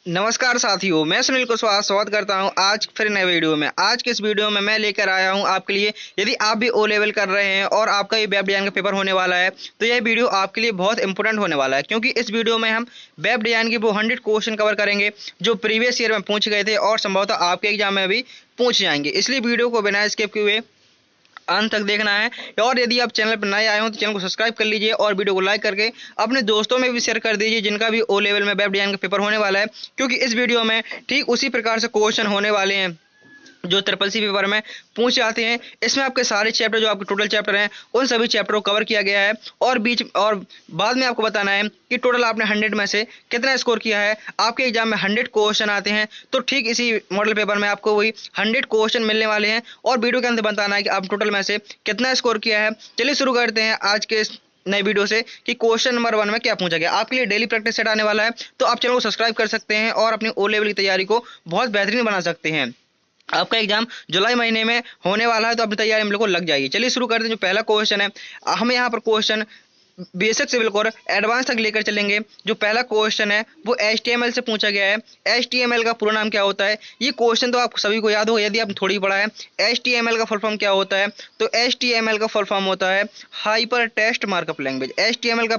नमस्कार साथियों, मैं सुनील कुशवाहा स्वागत करता हूं आज फिर नए वीडियो में। आज के इस वीडियो में मैं लेकर आया हूं आपके लिए, यदि आप भी ओ लेवल कर रहे हैं और आपका ये वेब डिज़ाइन का पेपर होने वाला है तो यह वीडियो आपके लिए बहुत इंपॉर्टेंट होने वाला है, क्योंकि इस वीडियो में हम वेब डिज़ाइन की वो 100 क्वेश्चन कवर करेंगे जो प्रीवियस ईयर में पूछ गए थे और संभवतः आपके एग्जाम में भी पूछ जाएंगे। इसलिए वीडियो को बिना स्किप किए अंत तक देखना है। और यदि आप चैनल पर नए आए हो तो चैनल को सब्सक्राइब कर लीजिए और वीडियो को लाइक करके अपने दोस्तों में भी शेयर कर दीजिए जिनका भी ओ लेवल में वेब डिज़ाइन का पेपर होने वाला है, क्योंकि इस वीडियो में ठीक उसी प्रकार से क्वेश्चन होने वाले हैं जो ट्रिपल सी पेपर में पूछ जाते हैं। इसमें आपके सारे चैप्टर जो आपके टोटल चैप्टर हैं उन सभी चैप्टरों को कवर किया गया है और बाद में आपको बताना है कि टोटल आपने 100 में से कितना स्कोर किया है। आपके एग्जाम में 100 क्वेश्चन आते हैं तो ठीक इसी मॉडल पेपर में आपको वही 100 क्वेश्चन मिलने वाले हैं और वीडियो के अंदर बताना है कि आप टोटल में से कितना स्कोर किया है। चलिए शुरू करते हैं आज के नई वीडियो से कि क्वेश्चन नंबर 1 में क्या पूछा गया। आपके लिए डेली प्रैक्टिस सेट आने वाला है, तो आप चैनल को सब्सक्राइब कर सकते हैं और अपनी ओ लेवल की तैयारी को बहुत बेहतरीन बना सकते हैं। आपका एग्जाम जुलाई महीने में होने वाला है तो अपनी तैयारी हम लोग को लग जाएगी। चलिए शुरू करते हैं। जो पहला क्वेश्चन है, हम यहाँ पर क्वेश्चन बेसिक से बिल्कुल एडवांस तक लेकर चलेंगे। जो पहला क्वेश्चन है वो HTML से पूछा गया है। HTML का पूरा नाम क्या होता है? ये क्वेश्चन तो आप सभी को याद होगा यदि आपने थोड़ी पढ़ा है। HTML का फुल फॉर्म क्या होता है? तो HTML का फुल फॉर्म होता है hyper text markup language. HTML का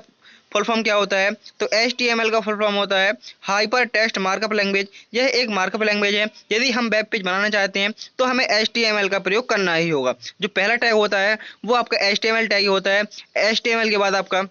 फुल फॉर्म क्या होता है? तो HTML का फुल फॉर्म होता है हाइपर टेक्स्ट मार्कअप लैंग्वेज। यह एक मार्कअप लैंग्वेज है। यदि हम वेब पेज बनाना चाहते हैं तो हमें HTML का प्रयोग करना ही होगा। जो पहला टैग होता है वो आपका HTML टैग ही होता है। HTML के बाद आपका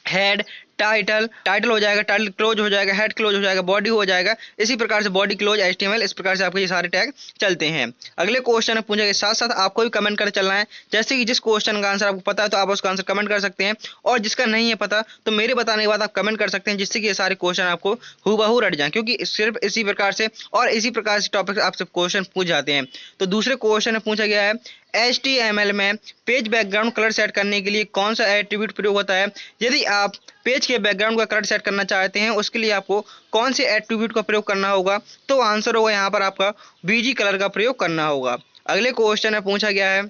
हेड, टाइटल हो जाएगा, टाइटल क्लोज हो जाएगा, हेड क्लोज हो जाएगा, बॉडी हो जाएगा। इसी प्रकार से बॉडी क्लोज HTML, इस प्रकार से आपके ये सारे टैग चलते हैं। अगले क्वेश्चन में पूछे के साथ साथ आपको भी कमेंट कर चलना है। जैसे कि जिस क्वेश्चन का आंसर आपको पता है तो आप उसका आंसर कमेंट कर सकते हैं और जिसका नहीं है पता तो मेरे बताने के बाद आप कमेंट कर सकते हैं, जिससे कि ये सारे क्वेश्चन आपको हूबहू रट जाएं, क्योंकि सिर्फ इसी प्रकार से और इसी प्रकार से टॉपिक आपसे क्वेश्चन पूछ जाते हैं। तो दूसरे क्वेश्चन में पूछा गया है HTML में पेज बैकग्राउंड कलर सेट करने के लिए कौन सा एट्रीब्यूट प्रयोग होता है? यदि आप पेज के बैकग्राउंड का कलर सेट करना चाहते हैं उसके लिए आपको कौन से एट्रीब्यूट का प्रयोग करना होगा? तो आंसर होगा यहाँ पर आपका BG कलर का प्रयोग करना होगा। अगले क्वेश्चन में पूछा गया है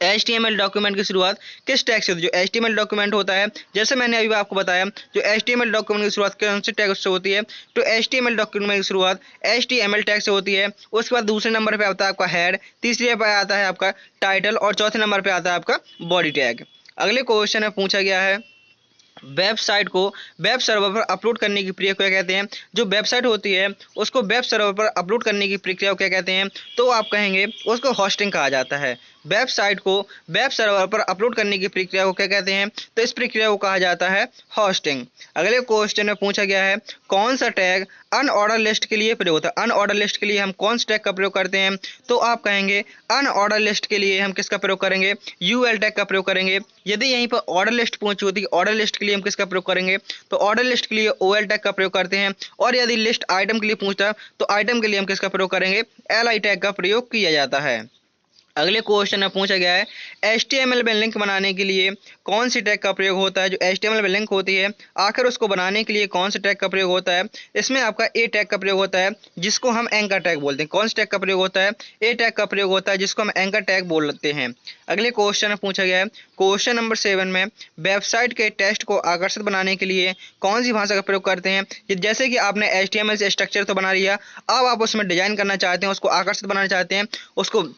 HTML डॉक्यूमेंट की शुरुआत किस टैग से होती है? जो HTML डॉक्यूमेंट होता है, जैसे मैंने अभी आपको बताया, जो HTML डॉक्यूमेंट की शुरुआत कौन से टैग से होती है? तो HTML डॉक्यूमेंट की शुरुआत HTML टैग से होती है। उसके बाद दूसरे नंबर पे आता है आपका हेड, तीसरे पे आता है आपका टाइटल और चौथे नंबर पे आता है आपका बॉडी टैग। अगले क्वेश्चन में पूछा गया है वेबसाइट को वेब सर्वर पर अपलोड करने की प्रक्रिया क्या कहते हैं? जो वेबसाइट होती है उसको वेब सर्वर पर अपलोड करने की प्रक्रिया को क्या कहते हैं? तो आप कहेंगे उसको होस्टिंग कहा जाता है। वेबसाइट को वेब सर्वर पर अपलोड करने की प्रक्रिया को क्या कहते हैं? तो इस प्रक्रिया को कहा जाता है होस्टिंग। अगले क्वेश्चन में पूछा गया है कौन सा टैग अनऑर्डर लिस्ट के लिए प्रयोग होता है? अनऑर्डर लिस्ट के लिए हम कौन सा टैग का प्रयोग करते हैं? तो आप कहेंगे अनऑर्डर लिस्ट के लिए हम किसका प्रयोग करेंगे? UL टैग का प्रयोग करेंगे। यदि यहीं पर ऑर्डर लिस्ट पहुंची होती है, ऑर्डर लिस्ट के लिए हम किसका प्रयोग करेंगे? तो ऑर्डर लिस्ट के लिए OL टैग का प्रयोग करते हैं। और यदि लिस्ट आइटम के लिए पूछता है तो आइटम के लिए हम किसका प्रयोग करेंगे? LI टैग का प्रयोग किया जाता है। अगले क्वेश्चन में पूछा गया है HTML में लिंक बनाने के लिए कौन सी टैग का प्रयोग होता है? जो HTML में लिंक होती है आखिर उसको बनाने के लिए कौन से टैग का प्रयोग होता है? इसमें आपका A टैग का प्रयोग होता है जिसको हम एंकर टैग बोलते हैं। कौन से टैग का प्रयोग होता है? A टैग का प्रयोग होता है जिसको हम एंकर टैग बोलते हैं। अगले क्वेश्चन में पूछा गया है क्वेश्चन नंबर 7 में वेबसाइट के टेक्स्ट को आकर्षित बनाने के लिए कौन सी भाषा का प्रयोग करते हैं? जैसे कि आपने HTML से स्ट्रक्चर तो बना लिया, अब आप उसमें डिजाइन करना चाहते हैं, उसको आकर्षित बनाना चाहते हैं, उसको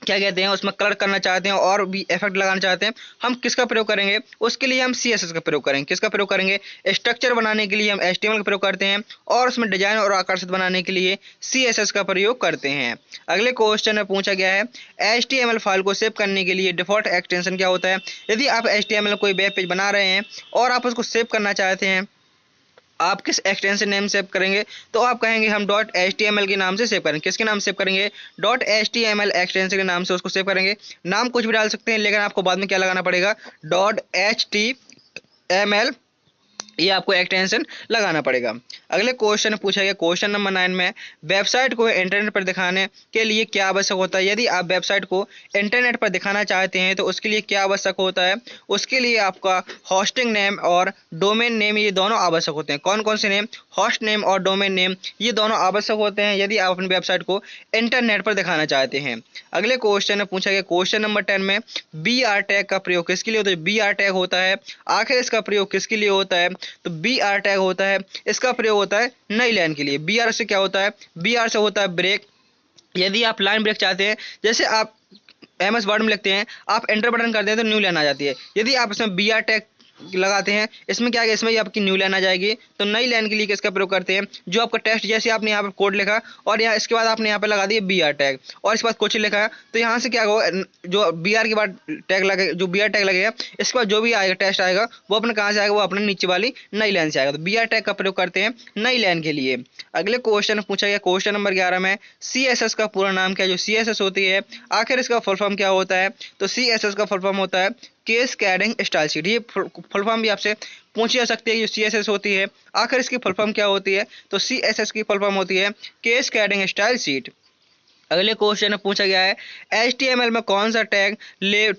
क्या कहते हैं उसमें कलर करना चाहते हैं और भी इफेक्ट लगाना चाहते हैं, हम किसका प्रयोग करेंगे? उसके लिए हम CSS का प्रयोग करेंगे। किसका प्रयोग करेंगे? स्ट्रक्चर बनाने के लिए हम HTML का प्रयोग करते हैं और उसमें डिजाइन और आकर्षित बनाने के लिए CSS का प्रयोग करते हैं। अगले क्वेश्चन में पूछा गया है HTML फाइल को सेव करने के लिए डिफॉल्ट एक्सटेंशन क्या होता है? यदि आप HTML कोई वेब पेज बना रहे हैं और आप उसको सेव करना चाहते हैं, आप किस एक्सटेंशन नेम सेव करेंगे? तो आप कहेंगे हम .html के नाम से सेव करेंगे। किसके नाम सेव करेंगे? .html एक्सटेंशन के नाम से उसको सेव करेंगे। नाम कुछ भी डाल सकते हैं लेकिन आपको बाद में क्या लगाना पड़ेगा? .html, ये आपको एक्सटेंशन लगाना पड़ेगा। अगले क्वेश्चन पूछा गया क्वेश्चन नंबर 9 में वेबसाइट को इंटरनेट पर दिखाने के लिए क्या आवश्यक होता है? यदि आप वेबसाइट को इंटरनेट पर दिखाना चाहते हैं तो उसके लिए क्या आवश्यक होता है? उसके लिए आपका होस्टिंग नेम और डोमेन नेम, ये दोनों आवश्यक होते हैं। कौन कौन से नेम? होस्ट नेम और डोमेन नेम, ये दोनों आवश्यक होते हैं यदि आप अपनी वेबसाइट को इंटरनेट पर दिखाना चाहते हैं। अगले क्वेश्चन में पूछा गया क्वेश्चन नंबर 10 में BR टैग का प्रयोग किसके लिए होता है? BR टैग होता है, आखिर इसका प्रयोग किसके लिए होता है? तो BR टैग होता है, इसका प्रयोग होता है नई लाइन के लिए। बी आर से क्या होता है, बी आर से होता है ब्रेक। यदि आप लाइन ब्रेक चाहते हैं, जैसे आप एमएस वर्ड में लिखते हैं, आप एंटर बटन करते हैं तो न्यू लाइन आ जाती है। यदि आप इसमें बी आर टैग लगाते हैं, इसमें क्या है, इसमें ही आपकी न्यू लाइन आ जाएगी। तो नई लाइन के लिए किसका प्रयोग करते हैं, जो आपका टेक्स्ट, जैसे आपने यहाँ पर कोड लिखा और यहाँ इसके बाद आपने यहाँ पे लगा दिया बी आर टैग और इसके बाद क्वेश्चन लिखा है, तो यहाँ से क्या होगा, जो बी आर के बाद टैग लगे, जो बी आर टैग लगेगा, इसके बाद जो भी आएगा टेक्स्ट आएगा वो अपने कहाँ से आएगा, वो अपने नीचे वाली नई लाइन से आएगा। तो बी आर टैग का प्रयोग करते हैं नई लाइन के लिए। अगले क्वेश्चन पूछा गया क्वेश्चन नंबर 11 में, सी एस एस का पूरा नाम क्या है। जो सी एस एस होती है आखिर इसका फुल फॉर्म क्या होता है, तो सी एस एस का फुल फॉर्म होता है कैस्केडिंग स्टाइल शीट। ये फुल फॉर्म भी आपसे पूछी जा सकती है। जो सी एस एस होती है आखिर इसकी फुल फॉर्म क्या होती है, तो सी एस एस की फुल फॉर्म होती है कैस्केडिंग स्टाइल शीट। अगले क्वेश्चन में पूछा गया है, HTML में कौन सा टैग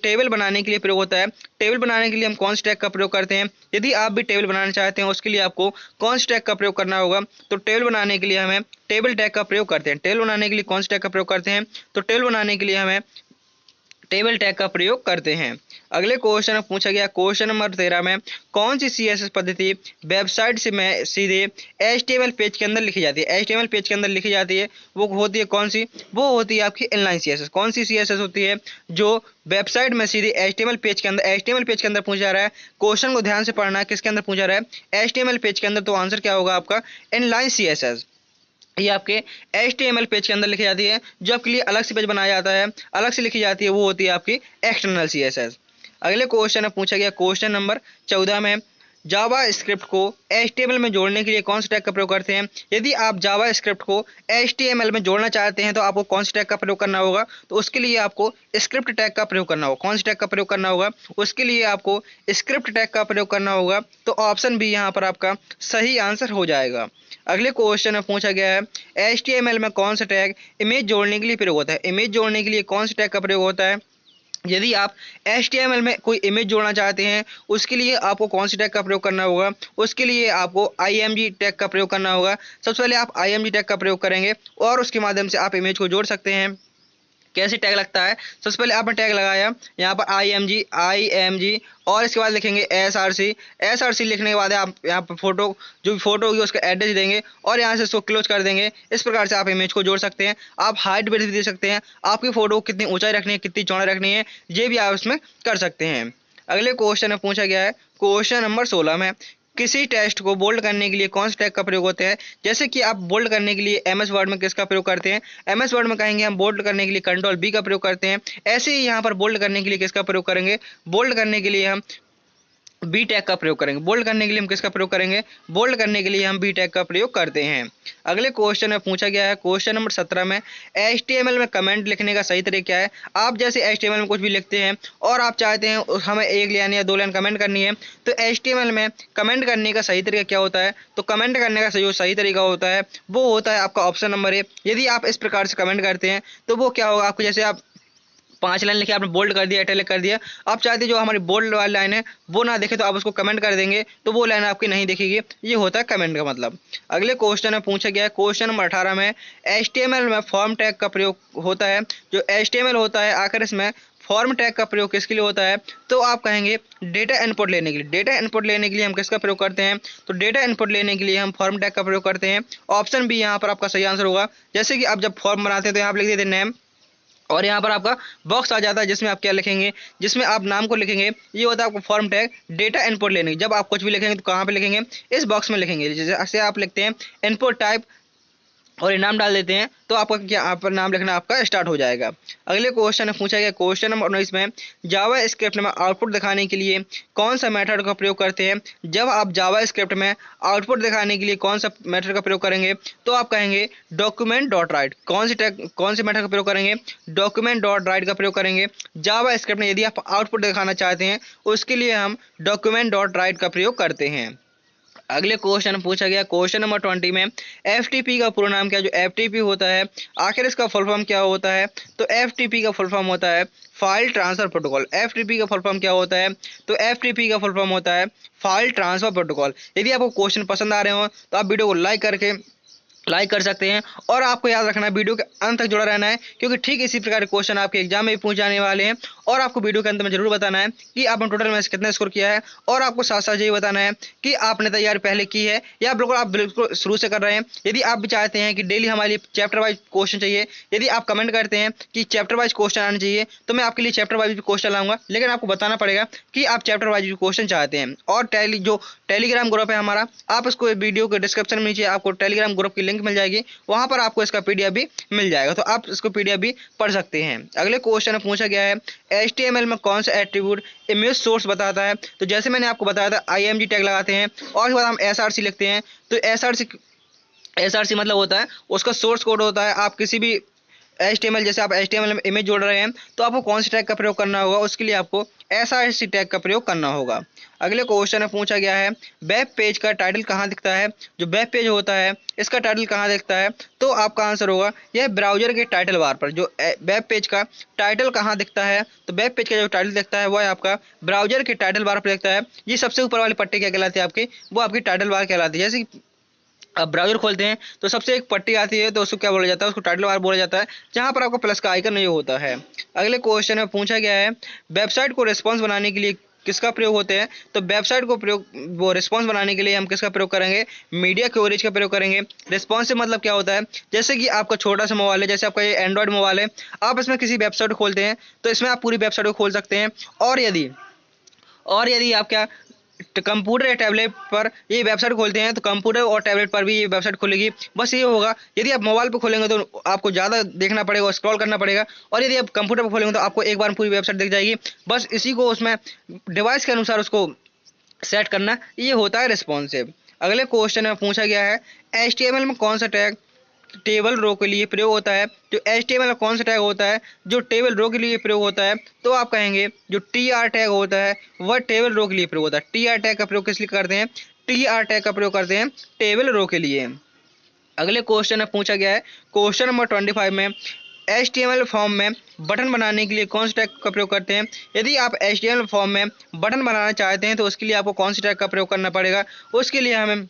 टेबल बनाने के लिए प्रयोग होता है। टेबल बनाने के लिए हम कौन से टैग का प्रयोग करते हैं। यदि आप भी टेबल बनाना चाहते हैं, उसके लिए आपको कौन से टैग का प्रयोग करना होगा, तो टेबल बनाने के लिए हमें टेबल टैग का प्रयोग करते हैं। टेबल बनाने के लिए कौन से टैग का प्रयोग करते हैं, तो टेबल बनाने के लिए हमें टेबल टैग का प्रयोग करते हैं। अगले क्वेश्चन में पूछा गया क्वेश्चन नंबर 13 में, कौन सी CSS पद्धति वेबसाइट से मैं सीधे HTML पेज के अंदर लिखी जाती है। HTML पेज के अंदर लिखी जाती है, वो होती है कौन सी, वो होती है आपकी इनलाइन CSS। कौन सी CSS होती है जो वेबसाइट में सीधे HTML पेज के अंदर, HTML पेज के अंदर पूछा जा रहा है। क्वेश्चन को ध्यान से पढ़ना है, किसके अंदर पूछा रहा है, HTML पेज के अंदर। तो आंसर क्या होगा आपका, इनलाइन CSS। ये आपके HTML पेज के अंदर लिखी जाती है। जो आपके लिए अलग से पेज बनाया जाता है, अलग से लिखी जाती है, वो होती है आपकी एक्सटर्नल CSS। अगले क्वेश्चन में पूछा गया क्वेश्चन नंबर 14 में, जावा स्क्रिप्ट को HTML में जोड़ने के लिए कौन से टैग का प्रयोग करते हैं। यदि आप जावा स्क्रिप्ट को HTML में जोड़ना चाहते हैं तो आपको कौन से टैग का प्रयोग करना होगा, तो उसके लिए आपको स्क्रिप्ट टैग का प्रयोग करना होगा। कौन से टैग का प्रयोग करना होगा, उसके लिए आपको स्क्रिप्ट टैग का प्रयोग करना होगा। तो ऑप्शन बी यहाँ पर आपका सही आंसर हो जाएगा। अगले क्वेश्चन में पूछा गया है, HTML में कौन सा टैग इमेज जोड़ने के लिए प्रयोग होता है। इमेज जोड़ने के लिए कौन से टैग का प्रयोग होता है। यदि आप HTML में कोई इमेज जोड़ना चाहते हैं, उसके लिए आपको कौन सी टैग का प्रयोग करना होगा, उसके लिए आपको IMG टैग का प्रयोग करना होगा। सबसे पहले आप IMG टैग का प्रयोग करेंगे और उसके माध्यम से आप इमेज को जोड़ सकते हैं। कैसे टैग लगता है, सबसे पहले आपने टैग लगाया यहाँ पर IMG और इसके बाद लिखेंगे SRC लिखने के बाद आप यहाँ पर फोटो, जो भी फोटो होगी उसका एड्रेस देंगे और यहाँ से इसको क्लोज कर देंगे। इस प्रकार से आप इमेज को जोड़ सकते हैं। आप हाइट भी दे सकते हैं, आपकी फोटो कितनी ऊंचाई रखनी है, कितनी चौड़ाई रखनी है, ये भी आप इसमें कर सकते हैं। अगले क्वेश्चन में पूछा गया है क्वेश्चन नंबर 16 में, किसी टेक्स्ट को बोल्ड करने के लिए कौन से टैग का प्रयोग होता है। जैसे कि आप बोल्ड करने के लिए MS वर्ड में किसका प्रयोग करते हैं, MS वर्ड में कहेंगे हम बोल्ड करने के लिए कंट्रोल B का प्रयोग करते हैं। ऐसे ही यहाँ पर बोल्ड करने के लिए किसका प्रयोग करेंगे, बोल्ड करने के लिए हम बी टैग का प्रयोग करेंगे। बोल्ड करने के लिए हम किसका प्रयोग करेंगे, बोल्ड करने के लिए हम बी टैग का प्रयोग करते हैं। अगले क्वेश्चन में पूछा गया है क्वेश्चन नंबर 17 में, HTML में कमेंट लिखने का सही तरीका क्या है। आप जैसे HTML में कुछ भी लिखते हैं और आप चाहते हैं हमें 1 लाइन या 2 लाइन कमेंट करनी है, तो HTML में कमेंट करने का सही तरीका क्या होता है, तो कमेंट करने का जो सही तरीका होता है वो होता है आपका ऑप्शन नंबर A। यदि आप इस प्रकार से कमेंट करते हैं तो वो क्या होगा, आपको जैसे आप 5 लाइन लिखे, आपने बोल्ड कर दिया, इटैलिक कर दिया, आप चाहते जो हमारी बोल्ड वाली लाइन है वो ना देखे तो आप उसको कमेंट कर देंगे, तो वो लाइन आपकी नहीं दिखेगी। ये होता है कमेंट का मतलब। अगले क्वेश्चन में पूछा गया है क्वेश्चन नंबर 18 में, HTML में फॉर्म टैग का प्रयोग होता है। जो HTML होता है आखिर इसमें फॉर्म टैग का प्रयोग किसके लिए होता है, तो आप कहेंगे डेटा इनपुट लेने के लिए। डेटा इनपुट लेने के लिए हम किसका प्रयोग करते हैं, तो डेटा इनपुट लेने के लिए हम फॉर्म टैग का प्रयोग करते हैं। ऑप्शन बी यहाँ पर आपका सही आंसर होगा। जैसे कि आप जब फॉर्म बनाते हैं तो यहाँ पर लिख देते हैं नेम और यहाँ पर आपका बॉक्स आ जाता है जिसमें आप क्या लिखेंगे, जिसमें आप नाम को लिखेंगे। ये होता है आपको फॉर्म टैग डेटा इनपुट लेने। जब आप कुछ भी लिखेंगे तो कहाँ पे लिखेंगे, इस बॉक्स में लिखेंगे। जैसे आप लिखते हैं इनपुट टाइप और ये नाम डाल देते हैं तो आपका क्या यहाँ पर नाम लिखना आपका स्टार्ट हो जाएगा। अगले क्वेश्चन में पूछा गया क्वेश्चन नंबर 19 में, जावा स्क्रिप्ट में आउटपुट दिखाने के लिए कौन सा मेथड का प्रयोग करते हैं। जब आप जावा स्क्रिप्ट में आउटपुट दिखाने के लिए कौन सा मेथड का प्रयोग करेंगे, तो आप कहेंगे डॉक्यूमेंट डॉट राइट। कौन से मेथड का प्रयोग करेंगे, डॉक्यूमेंट डॉट राइट का प्रयोग करेंगे। जावा स्क्रिप्ट में यदि आप आउटपुट दिखाना चाहते हैं उसके लिए हम डॉक्यूमेंट डॉट राइट का प्रयोग करते हैं। अगले क्वेश्चन पूछा गया क्वेश्चन नंबर 20 में, FTP का पूरा नाम क्या है। जो FTP होता है आखिर इसका फुल फॉर्म क्या होता है, तो FTP का फुल फॉर्म होता है फाइल ट्रांसफर प्रोटोकॉल। FTP का फुल फॉर्म क्या होता है, तो FTP का फुल फॉर्म होता है फाइल ट्रांसफर प्रोटोकॉल। यदि आपको क्वेश्चन पसंद आ रहे हो तो आप वीडियो को लाइक करके लाइक कर सकते हैं। और आपको याद रखना है वीडियो के अंत तक जुड़ा रहना है, क्योंकि ठीक इसी प्रकार के क्वेश्चन आपके एग्जाम में भी पूछ जाने वाले हैं। और आपको वीडियो के अंत में जरूर बताना है कि आपने टोटल में से कितना स्कोर किया है, और आपको साथ साथ यही बताना है कि आपने तैयारी पहले की है या बिल्कुल आप बिल्कुल शुरू से कर रहे हैं। यदि आप भी चाहते हैं कि डेली हमारे लिए चैप्टर वाइज क्वेश्चन चाहिए, यदि आप कमेंट करते हैं कि चैप्टर वाइज क्वेश्चन आने चाहिए, तो मैं आपके लिए चैप्टर वाइज भी क्वेश्चन लाऊंगा। लेकिन आपको बताना पड़ेगा कि आप चैप्टर वाइज भी क्वेश्चन चाहते हैं। और टेलीग्राम ग्रुप है हमारा, आप इसको वीडियो के डिस्क्रिप्शन में नीचे आपको टेलीग्राम ग्रुप की लिंक मिल जाएगी, वहां पर आपको इसका पीडीएफ भी मिल जाएगा, तो आप इसको पीडीएफ भी पढ़ सकते हैं। अगले क्वेश्चन में पूछा गया है HTML में कौन सा एट्रीब्यूट इमेज सोर्स बताता है। तो जैसे मैंने आपको बताया था IMG टैग लगाते हैं और उसके बाद हम SRC लिखते हैं। तो SRC मतलब होता है उसका सोर्स कोड होता है। आप किसी भी HTML, जैसे आप HTML में इमेज जोड़ रहे हैं तो आपको कौन से टैग का प्रयोग करना होगा, उसके लिए आपको SRC टैग का प्रयोग करना होगा। अगले क्वेश्चन में पूछा गया है वेब पेज का टाइटल कहाँ दिखता है। जो वेब पेज होता है इसका टाइटल कहाँ दिखता है, तो आपका आंसर होगा यह ब्राउजर के टाइटल बार पर। जो वेब पेज का टाइटल कहाँ दिखता है, तो वेब पेज का जो टाइटल दिखता है वह आपका ब्राउजर के टाइटल बार पर दिखता है। ये सबसे ऊपर वाली पट्टी क्या कहलाती है आपकी, वो आपकी टाइटल बार कहलाती है। जैसे आप ब्राउजर खोलते हैं तो सबसे एक पट्टी आती है, तो उसको क्या बोला जाता है, उसको टाइटल बार बोला जाता है, जहां पर आपका प्लस का आइकन नहीं होता है। अगले क्वेश्चन में पूछा गया है वेबसाइट को रिस्पॉन्स बनाने के लिए किसका प्रयोग होते हैं। तो वेबसाइट को रिस्पॉन्स बनाने के लिए हम किसका प्रयोग करेंगे, मीडिया क्वेरीज का प्रयोग करेंगे। रिस्पॉन्सिव मतलब क्या होता है, जैसे कि आपका छोटा सा मोबाइल है, जैसे आपका ये एंड्रॉयड मोबाइल है, आप इसमें किसी वेबसाइट को खोलते हैं तो इसमें आप पूरी वेबसाइट को खोल सकते हैं। और यदि आप क्या कंप्यूटर या टैबलेट पर ये वेबसाइट खोलते हैं तो कंप्यूटर और टैबलेट पर भी ये वेबसाइट खुलेगी। बस ये होगा, यदि आप मोबाइल पर खोलेंगे तो आपको ज़्यादा देखना पड़ेगा, स्क्रॉल करना पड़ेगा, और यदि आप कंप्यूटर पर खोलेंगे तो आपको एक बार में पूरी वेबसाइट दिख जाएगी। बस इसी को उसमें डिवाइस के अनुसार उसको सेट करना, ये होता है रिस्पॉन्सिव। अगले क्वेश्चन में पूछा गया है HTML में कौन सा टैग टेबल रो के लिए प्रयोग होता है। जो HTML का कौन सा टैग होता है जो टेबल रो के लिए प्रयोग होता है, तो आप कहेंगे जो TR टैग होता है वह टेबल रो के लिए प्रयोग होता है। TR टैग का प्रयोग किस लिए करते हैं, TR टैग का प्रयोग करते हैं टेबल रो के लिए। अगले क्वेश्चन में पूछा गया है क्वेश्चन नंबर 25 में HTML फॉर्म में बटन बनाने के लिए कौन से टैग का प्रयोग करते हैं। यदि आप HTML फॉर्म में बटन बनाना चाहते हैं तो उसके लिए आपको कौन से टैग का प्रयोग करना पड़ेगा, उसके लिए हमें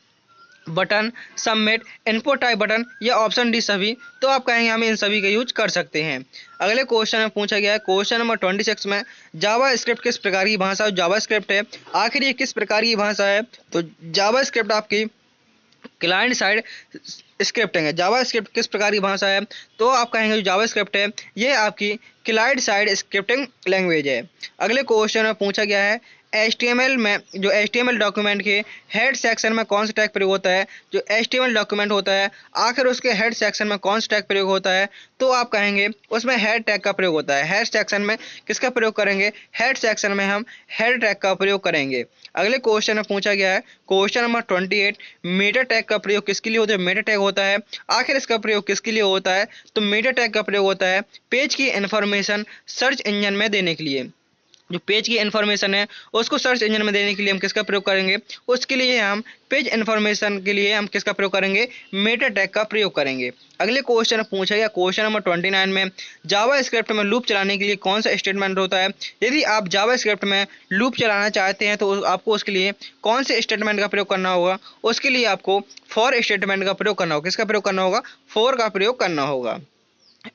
button, submit, input type button या ऑप्शन डी सभी, तो आप कहेंगे हम इन सभी का यूज कर सकते हैं। अगले क्वेश्चन में पूछा गया है क्वेश्चन नंबर 26 में जावा स्क्रिप्ट किस प्रकार की भाषा जावा स्क्रिप्ट है। आखिर ये किस प्रकार की भाषा है, तो जावा स्क्रिप्ट आपकी क्लाइंट साइड स्क्रिप्टिंग है। जावा स्क्रिप्ट किस प्रकार की भाषा है, तो आप कहेंगे जो जावा स्क्रिप्ट है ये आपकी क्लाइंट साइड स्क्रिप्टिंग लैंग्वेज है। अगले क्वेश्चन में पूछा गया है HTML में जो HTML डॉक्यूमेंट के हेड सेक्शन में कौन सा टैग प्रयोग होता है। जो HTML डॉक्यूमेंट होता है आखिर उसके हेड सेक्शन में कौन सा टैग प्रयोग होता है, तो आप कहेंगे उसमें हेड टैग का प्रयोग होता है। हेड सेक्शन में किसका प्रयोग करेंगे, हेड सेक्शन में हम हेड टैग का प्रयोग करेंगे। अगले क्वेश्चन में पूछा गया है क्वेश्चन नंबर 28 मेटा टैग का प्रयोग किसके लिए होता है। मेटा टैग होता है आखिर इसका प्रयोग किसके लिए होता है, तो मेटा टैग का प्रयोग होता है पेज की इंफॉर्मेशन सर्च इंजन में देने के लिए। जो पेज की इन्फॉर्मेशन है उसको सर्च इंजन में देने के लिए हम किसका प्रयोग करेंगे, उसके लिए हम पेज इन्फॉर्मेशन के लिए हम किसका प्रयोग करेंगे, मेटा टैग का प्रयोग करेंगे। अगले क्वेश्चन पूछा गया क्वेश्चन नंबर 29 में जावा स्क्रिप्ट में लूप चलाने के लिए कौन सा स्टेटमेंट होता है। यदि आप जावा स्क्रिप्ट में लूप चलाना चाहते हैं तो आपको उसके लिए कौन से स्टेटमेंट का प्रयोग करना होगा, उसके लिए आपको फॉर स्टेटमेंट का प्रयोग करना होगा। किसका प्रयोग करना होगा, फॉर का प्रयोग करना होगा।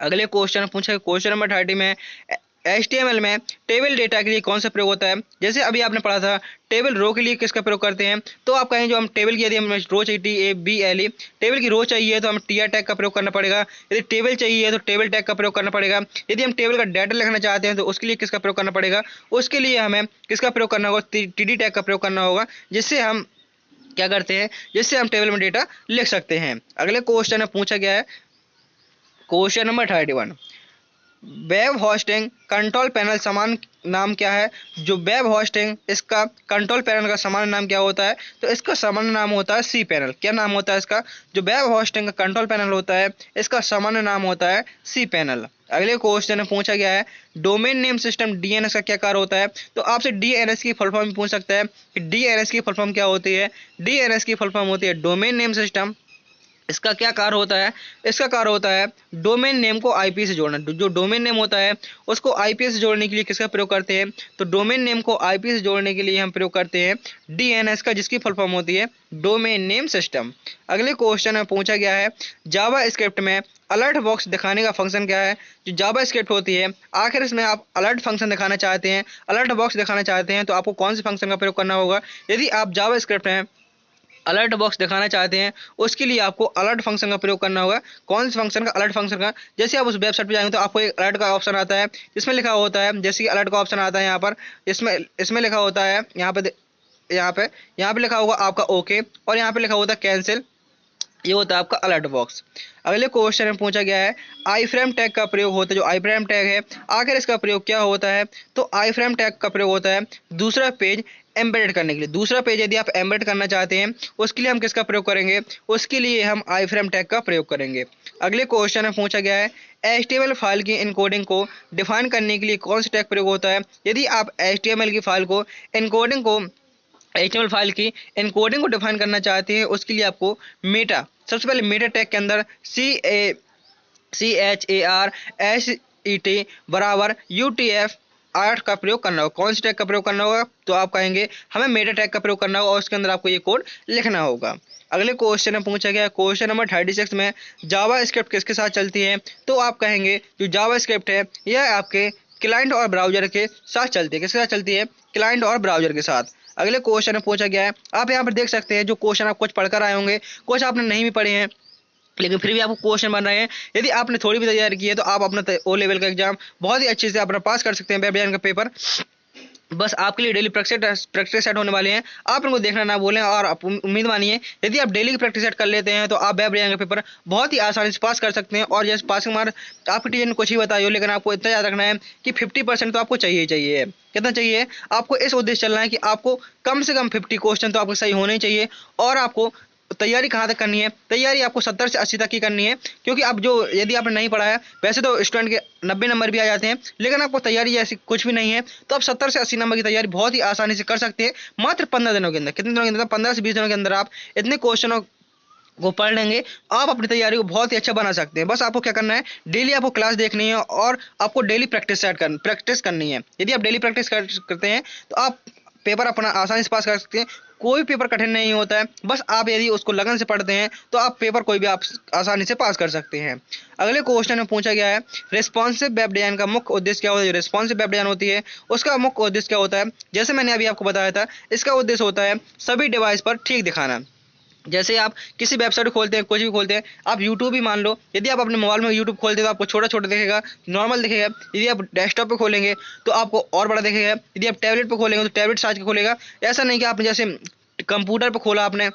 अगले क्वेश्चन पूछा क्वेश्चन नंबर 30 में HTML में टेबल डेटा के लिए कौन सा प्रयोग होता है। जैसे अभी आपने पढ़ा था टेबल रो के लिए किसका प्रयोग करते हैं, तो आप कहें जो हम टेबल की यदि हमें रो चाहिए TABLE टेबल की रो चाहिए तो हम TR टैग का प्रयोग करना पड़ेगा। यदि टेबल चाहिए तो टेबल टैग का प्रयोग करना पड़ेगा। यदि हम टेबल का डाटा लिखना चाहते हैं तो उसके लिए किसका प्रयोग करना पड़ेगा, उसके लिए हमें किसका प्रयोग करना होगा, TD टैग का प्रयोग करना होगा, जिससे हम क्या करते हैं, जिससे हम टेबल में डेटा लिख सकते हैं। अगले क्वेश्चन में पूछा गया है question number 31 web hosting control panel समान नाम क्या है। जो वेब होस्टिंग इसका कंट्रोल पैनल का समान नाम क्या होता है, तो इसका सामान्य नाम होता है सी पैनल। क्या नाम होता है इसका, जो वेब होस्टिंग का कंट्रोल पैनल होता है इसका सामान्य नाम होता है सी पैनल। अगले क्वेश्चन में पूछा गया है डोमेन नेम सिस्टम DNS का क्या कार्य होता है। तो आपसे DNS की फुल फॉर्म पूछ सकता है कि DNS की फुल फॉर्म क्या होती है। DNS की फुल फॉर्म होती है डोमेन नेम सिस्टम इसका क्या कार्य होता है? इसका कार्य होता है डोमेन नेम को आईपी से जोड़ना। जो डोमेन नेम होता है उसको आईपी से जोड़ने के लिए किसका प्रयोग करते हैं? तो डोमेन नेम को आईपी से जोड़ने के लिए हम प्रयोग करते हैं डीएनएस का, जिसकी फुल फॉर्म होती है डोमेन नेम सिस्टम। अगले क्वेश्चन में पूछा गया है जावा स्क्रिप्ट में अलर्ट बॉक्स दिखाने का फंक्शन क्या है? जो जावा स्क्रिप्ट होती है, आखिर इसमें आप अलर्ट फंक्शन दिखाना चाहते हैं, अलर्ट बॉक्स दिखाना चाहते हैं, तो आपको कौन से फंक्शन का प्रयोग करना होगा? यदि आप जावा स्क्रिप्ट में अलर्ट बॉक्स दिखाना चाहते हैं उसके लिए आपको अलर्ट फंक्शन का प्रयोग करना होगा। कौन से फंक्शन का? अलर्ट फंक्शन का। जैसे आप उस वेबसाइट पर जाएंगे तो आपको एक अलर्ट का ऑप्शन आता है, इसमें लिखा होता है, जैसे कि अलर्ट का ऑप्शन आता है यहाँ पर, इसमें इसमें लिखा होता है यहाँ पे लिखा होगा आपका ओके, और यहाँ पे लिखा होता है कैंसिल। ये होता है आपका अलर्ट बॉक्स। अगले क्वेश्चन में पूछा गया है आई फ्रेम टैग का प्रयोग होता है। जो आई फ्रेम टैग है, आखिर इसका प्रयोग क्या होता है? तो आई फ्रेम टैग का प्रयोग होता है दूसरा पेज एम्बेड करने के लिए। दूसरा पेज यदि आप एम्बेड करना चाहते हैं उसके लिए हम किसका प्रयोग करेंगे? उसके लिए हम आई फ्रेम टैग का प्रयोग करेंगे। अगले क्वेश्चन में पूछा गया है HTML फाइल की इनकोडिंग को डिफाइन करने के लिए कौन सा टैग प्रयोग होता है? यदि आप HTML की फाइल को एनकोडिंग को HTML फाइल की एनकोडिंग को डिफाइन करना चाहते हैं उसके लिए आपको मेटा, सबसे पहले मेटा टैग के अंदर CHARSET बराबर UTF-8 का प्रयोग करना होगा। कौन सी टैग का प्रयोग करना होगा? तो आप कहेंगे हमें मेटा टैग का प्रयोग करना होगा और उसके अंदर आपको ये कोड लिखना होगा। अगले क्वेश्चन में पूछा गया क्वेश्चन नंबर 36 में जावा स्क्रिप्ट किसके साथ चलती है? तो आप कहेंगे जो जावा स्क्रिप्ट है यह आपके क्लाइंट और ब्राउजर के साथ चलती है। किसके साथ चलती है? क्लाइंट और ब्राउजर के साथ। अगले क्वेश्चन में पूछा गया है, आप यहाँ पर देख सकते हैं जो क्वेश्चन आप कुछ पढ़कर आए होंगे, कुछ आपने नहीं भी पढ़े हैं, लेकिन फिर भी आपको क्वेश्चन बन रहे हैं। यदि आपने थोड़ी भी तैयारी की है तो आप अपना ओ लेवल का एग्जाम बहुत ही अच्छे से अपना पास कर सकते हैं। वेब डिजाइन का पेपर बस आपके लिए डेली प्रैक्टिस सेट होने वाले हैं, आप इनको देखना ना भूलें और आप उम्मीद मानिए यदि आप डेली की प्रैक्टिस सेट कर लेते हैं तो आप वेब डिजाइन का पेपर बहुत ही आसानी से पास कर सकते हैं। और जैसे पासिंग मार्क आपकी टीचर ने कुछ ही बताई हो, लेकिन आपको इतना याद रखना है कि 50% तो आपको चाहिए ही चाहिए। कितना चाहिए? आपको इस उद्देश्य चलना है कि आपको कम से कम 50 क्वेश्चन तो आपको सही होने ही चाहिए। और आपको तैयारी कहाँ तक करनी है? तैयारी आपको 70 से 80 तक की करनी है, क्योंकि अब जो यदि आपने नहीं पढ़ा है, वैसे तो स्टूडेंट के 90 नंबर भी आ जाते हैं, लेकिन आपको तैयारी ऐसी कुछ भी नहीं है तो आप 70 से 80 नंबर की तैयारी बहुत ही आसानी से कर सकते हैं मात्र 15 दिनों के अंदर। कितने दिनों के अंदर? 15 से 20 दिनों के अंदर आप इतने क्वेश्चनों को पढ़ लेंगे, आप अपनी तैयारी को बहुत ही अच्छा बना सकते हैं। बस आपको क्या करना है, डेली आपको क्लास देखनी है और आपको डेली प्रैक्टिस करनी है। यदि आप डेली प्रैक्टिस करते हैं तो आप पेपर अपना आसानी से पास कर सकते हैं। कोई पेपर कठिन नहीं होता है, बस आप यदि उसको लगन से पढ़ते हैं तो आप पेपर कोई भी आप आसानी से पास कर सकते हैं। अगले क्वेश्चन में पूछा गया है रिस्पॉन्सिव वेब डिजाइन का मुख्य उद्देश्य क्या होता है? जो रिस्पॉन्सिव वेब डिजाइन होती है उसका मुख्य उद्देश्य क्या होता है? जैसे मैंने अभी आपको बताया था, इसका उद्देश्य होता है सभी डिवाइस पर ठीक दिखाना। जैसे आप किसी वेबसाइट खोलते हैं, कुछ भी खोलते हैं, आप यूट्यूब ही मान लो, यदि आप अपने मोबाइल में यूट्यूब खोलते हैं तो आपको छोटा छोटा दिखेगा, नॉर्मल दिखेगा। यदि आप डेस्कटॉप पे खोलेंगे तो आपको और बड़ा दिखेगा। यदि आप टैबलेट पे खोलेंगे तो टैबलेट साइज का खोलेगा। ऐसा नहीं कि आपने जैसे कंप्यूटर पे खोला आपने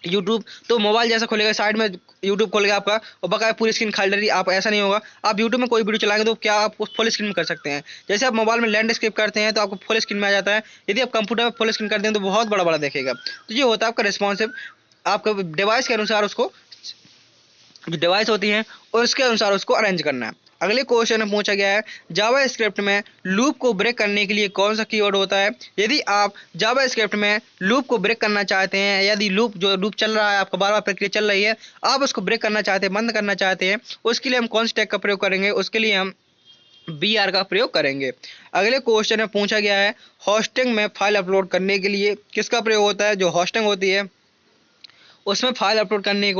यूट्यूब तो मोबाइल जैसा खोलेगा, साइड में यूट्यूब खोलेगा आपका और बकाया पूरी स्क्रीन खाली रहेगी। आप ऐसा नहीं होगा। आप यूट्यूब में कोई वीडियो चलाएंगे तो क्या आप फुल स्क्रीन में कर सकते हैं। जैसे आप मोबाइल में लैंडस्केप करते हैं तो आपको फुल स्क्रीन में आ जाता है, यदि आप कंप्यूटर में फुल स्क्रीन करते हैं तो बहुत बड़ा बड़ा देखेगा। तो ये होता है आपका रिस्पॉन्सिव। आपका डिवाइस के अनुसार उसको, जो डिवाइस होती है उसके अनुसार उसको अरेंज करना है। अगले क्वेश्चन में पूछा गया है जावा स्क्रिप्ट में लूप को ब्रेक करने के लिए कौन सा कीवर्ड होता है? यदि आप जावा स्क्रिप्ट में लूप को ब्रेक करना चाहते हैं, यदि लूप चल रहा है, आपका बार बार प्रक्रिया चल रही है, आप उसको ब्रेक करना चाहते हैं, बंद करना चाहते हैं, उसके लिए हम कौन से टैग का प्रयोग करेंगे? उसके लिए हम BR का प्रयोग करेंगे। अगले क्वेश्चन में पूछा गया है होस्टिंग में फाइल अपलोड करने के लिए किसका प्रयोग होता है? जो होस्टिंग होती है उसमें फाइल अपलोड करने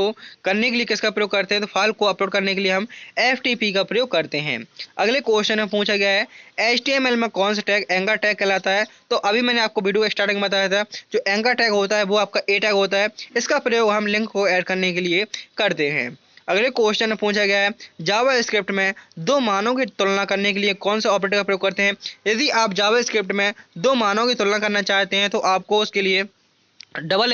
के लिए किसका प्रयोग करते हैं? तो फाइल को अपलोड करने के लिए हम FTP का प्रयोग करते हैं। अगले क्वेश्चन में पूछा गया है HTML में कौन सा टैग एंकर टैग कहलाता है? तो अभी मैंने आपको वीडियो स्टार्टिंग में बताया था, जो एंकर टैग होता है वो आपका A टैग होता है। इसका प्रयोग हम लिंक को ऐड करने के लिए करते हैं। अगले क्वेश्चन में पूछा गया है जावा स्क्रिप्ट में दो मानों की तुलना करने के लिए कौन सा ऑपरेटर का प्रयोग करते हैं? यदि आप जावा स्क्रिप्ट में दो मानों की तुलना करना चाहते हैं तो आपको उसके लिए डबल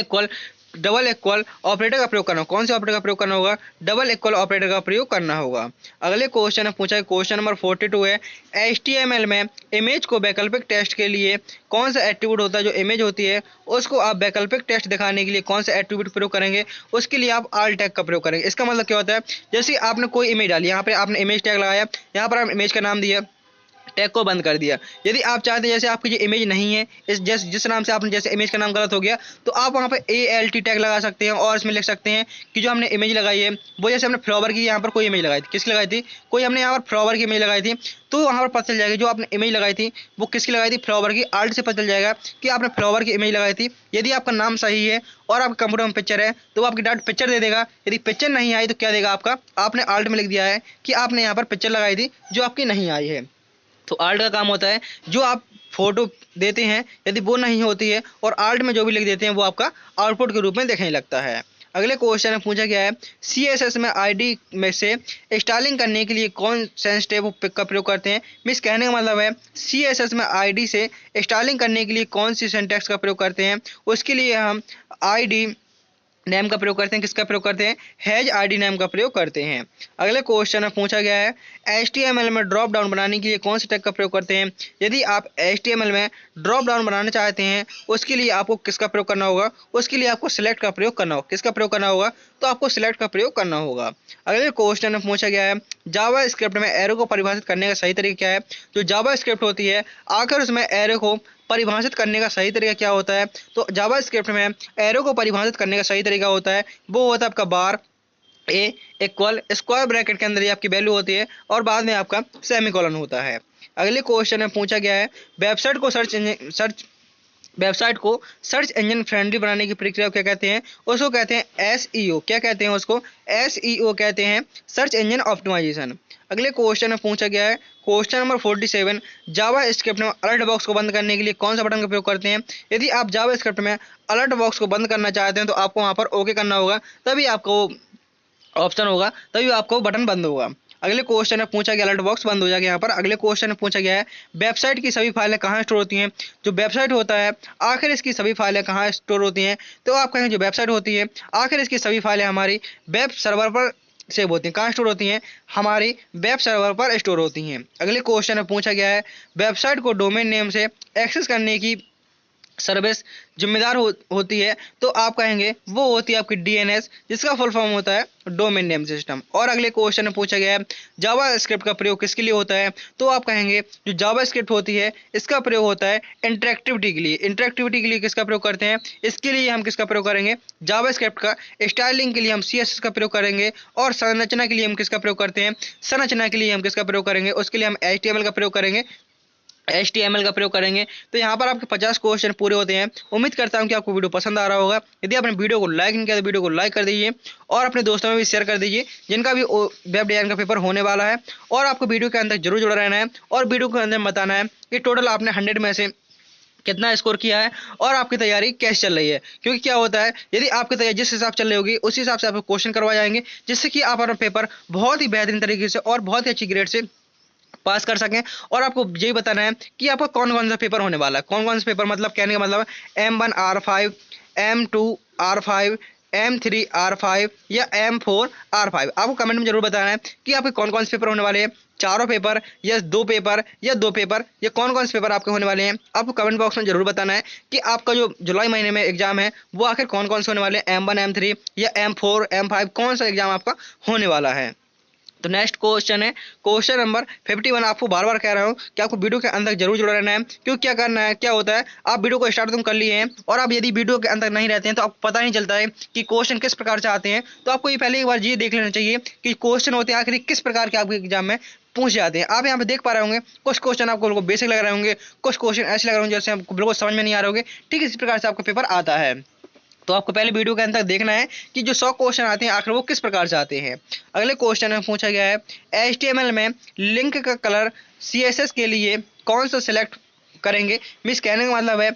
इक्वल ऑपरेटर का प्रयोग करना होगा। कौन से ऑपरेटर का प्रयोग करना होगा? डबल इक्वल ऑपरेटर का प्रयोग करना होगा। अगले क्वेश्चन में पूछा है क्वेश्चन नंबर 42 है HTML में इमेज को वैकल्पिक टेस्ट के लिए कौन सा एट्रीब्यूट होता है? जो इमेज होती है उसको आप वैकल्पिक टेस्ट दिखाने के लिए कौन सा एट्रीब्यूट प्रयोग करेंगे? उसके लिए आप आल टैग का प्रयोग करेंगे। इसका मतलब क्या होता है, जैसे आपने कोई इमेज डाली, यहाँ पर आपने इमेज टैग लगाया, यहाँ पर आप इमेज का नाम दिया, टैग को बंद कर दिया। यदि आप चाहते हैं जैसे आपकी जो इमेज नहीं है, इस जिस नाम से आपने जैसे इमेज का नाम गलत हो गया, तो आप वहाँ पे ALT टैग लगा सकते हैं और इसमें लिख सकते हैं कि जो हमने इमेज लगाई है वो, जैसे हमने फ्लावर की यहाँ पर कोई इमेज लगाई थी, किसकी लगाई थी, कोई हमने यहाँ पर फ्लावर की इमेज लगाई थी, तो वहाँ पर पता चल जाएगा जो आपने इमेज लगाई थी वो किसकी लगाई थी, फ्लावर की। ALT से पता चल जाएगा कि आपने फ्लावर की इमेज लगाई थी। यदि आपका नाम सही है और आपके कंप्यूटर में पिक्चर है तो वो आपकी डायरेक्ट पिक्चर दे देगा। यदि पिक्चर नहीं आई तो क्या देगा, आपका आपने ALT में लिख दिया है कि आपने यहाँ पर पिक्चर लगाई थी जो आपकी नहीं आई है। तो ALT का काम होता है जो आप फोटो देते हैं यदि वो नहीं होती है और ALT में जो भी लिख देते हैं वो आपका आउटपुट के रूप में दिखने लगता है। अगले क्वेश्चन में पूछा गया है CSS में ID में से स्टाइलिंग करने के लिए कौन से स्टेप का प्रयोग करते हैं। मीन्स कहने का मतलब है CSS में ID से स्टाइलिंग करने के लिए कौन सी सिंटैक्स का प्रयोग करते हैं। उसके लिए हम ID नेम का प्रयोग करते हैं। किसका प्रयोग करते हैं, हैज ID नेम का प्रयोग करते हैं। अगले क्वेश्चन में पूछा गया है HTML में ड्रॉप डाउन बनाने के लिए कौन से टैग का प्रयोग करते हैं। यदि आप HTML में ड्रॉप डाउन बनाना चाहते हैं उसके लिए आपको किसका प्रयोग करना होगा, उसके लिए आपको सिलेक्ट का प्रयोग करना होगा। किसका प्रयोग करना होगा, तो आपको सिलेक्ट का प्रयोग करना होगा। अगले क्वेश्चन में पूछा गया है जावा स्क्रिप्ट में एरो को परिभाषित करने का सही तरीका क्या है। जो जावा स्क्रिप्ट होती है आखिर उसमें एरो को परिभाषित करने का सही तरीका क्या होता है। तो जावा स्क्रिप्ट में एरो को परिभाषित करने का सही तरीका होता है वो होता है आपका बार ए इक्वल स्क्वायर ब्रैकेट के अंदर ये आपकी वैल्यू होती है और बाद में आपका सेमीकोलन होता है। अगले क्वेश्चन में पूछा गया है वेबसाइट को सर्च इंजन फ्रेंडली बनाने की प्रक्रिया क्या कहते हैं। उसको कहते हैं SEO। क्या कहते हैं उसको, SEO कहते हैं, सर्च इंजन ऑप्टिमाइजेशन। अगले क्वेश्चन में पूछा गया है क्वेश्चन नंबर 47 जावा स्क्रिप्ट में अलर्ट बॉक्स को बंद करने के लिए कौन सा बटन का प्रयोग करते हैं। यदि आप जावा स्क्रिप्ट में अलर्ट बॉक्स को बंद करना चाहते हैं तो आपको वहाँ पर ओके करना होगा, तभी आपको ऑप्शन होगा, तभी आपको बटन बंद होगा। अगले क्वेश्चन में पूछा गया अलर्ट बॉक्स बंद हो जाएगा यहाँ पर। अगले क्वेश्चन में पूछा गया है वेबसाइट की सभी फाइलें कहाँ स्टोर होती हैं। जो वेबसाइट होता है आखिर इसकी सभी फाइलें कहाँ स्टोर होती हैं। तो आप कहेंगे जो वेबसाइट होती है आखिर इसकी सभी फाइलें हमारी वेब सर्वर पर सेव होती हैं। कहाँ स्टोर होती हैं, हमारी वेब सर्वर पर स्टोर होती हैं। अगले क्वेश्चन में पूछा गया है वेबसाइट को डोमेन नेम से एक्सेस करने की सर्विस जिम्मेदार होती है। तो आप कहेंगे वो होती है आपकी DNS, जिसका फुल फॉर्म होता है डोमेन नेम सिस्टम। और अगले क्वेश्चन में पूछा गया है जावा स्क्रिप्ट का प्रयोग किसके लिए होता है। तो आप कहेंगे जो जावा स्क्रिप्ट होती है इसका प्रयोग होता है इंटरेक्टिविटी के लिए। इंटरेक्टिविटी के लिए किसका प्रयोग करते हैं, इसके लिए हम किसका प्रयोग करेंगे, जावा स्क्रिप्ट का। स्टाइलिंग के लिए हम CSS का प्रयोग करेंगे और संरचना के लिए हम किसका प्रयोग करते हैं, संरचना के लिए हम किसका प्रयोग करेंगे, उसके लिए हम HTML का प्रयोग करेंगे, HTML का प्रयोग करेंगे। तो यहाँ पर आपके 50 क्वेश्चन पूरे होते हैं। उम्मीद करता हूँ कि आपको वीडियो पसंद आ रहा होगा। यदि आपने वीडियो को लाइक नहीं किया तो वीडियो को लाइक कर दीजिए और अपने दोस्तों में भी शेयर कर दीजिए जिनका भी वेब डिजाइन का पेपर होने वाला है। और आपको वीडियो के अंदर जरूर जुड़ा रहना है और वीडियो के अंदर बताना है कि टोटल आपने 100 में से कितना स्कोर किया है और आपकी तैयारी कैसे चल रही है। क्योंकि क्या होता है यदि आपकी तैयारी जिस हिसाब से चल रही होगी उस हिसाब से आपको क्वेश्चन करवाए जाएंगे, जिससे कि आप अपना पेपर बहुत ही बेहतरीन तरीके से और बहुत ही अच्छी ग्रेड से पास कर सकें। और आपको यही बताना है कि आपका कौन कौन सा पेपर होने वाला है। कौन कौन सा पेपर मतलब कहने का मतलब M1 R5, M2 R5, M3 R5 या M4 R5। आपको कमेंट में जरूर बताना है कि आपके कौन कौन से पेपर होने वाले हैं, चारों पेपर या दो पेपर या दो पेपर, या कौन कौन से पेपर आपके होने वाले हैं। आपको कमेंट बॉक्स में जरूर बताना है कि आपका जो जुलाई महीने में एग्जाम है वो आखिर कौन कौन से होने वाले हैं, M1 M3 या M4 M5, कौन सा एग्जाम आपका होने वाला है। तो नेक्स्ट क्वेश्चन है क्वेश्चन नंबर 51। आपको बार बार कह रहा हूँ कि आपको वीडियो के अंदर जरूर जुड़ा रहना है। क्यों, क्या करना है, क्या होता है आप वीडियो को स्टार्ट तुम कर लिए हैं और आप यदि वीडियो के अंदर नहीं रहते हैं तो आपको पता नहीं चलता है कि क्वेश्चन किस प्रकार से आते हैं। तो आपको ये पहले एक बार ये देख लेना चाहिए कि क्वेश्चन होते हैं आखिर किस प्रकार के आपके एग्जाम में पूछ जाते हैं। आप यहाँ पे देख पा रहे होंगे कुछ क्वेश्चन आपको बिल्कुल बेसिक लग रहे होंगे, कुछ क्वेश्चन ऐसे लग रहे होंगे जैसे आपको बिल्कुल समझ में नहीं आ रहे होंगे। ठीक इसी प्रकार से आपका पेपर आता है। तो आपको पहले वीडियो के अंदर देखना है कि जो 100 क्वेश्चन आते हैं आखिर वो किस प्रकार से आते हैं। अगले क्वेश्चन में पूछा गया है HTML में लिंक का कलर CSS के लिए कौन सा सिलेक्ट करेंगे। मीन्स कहने का मतलब है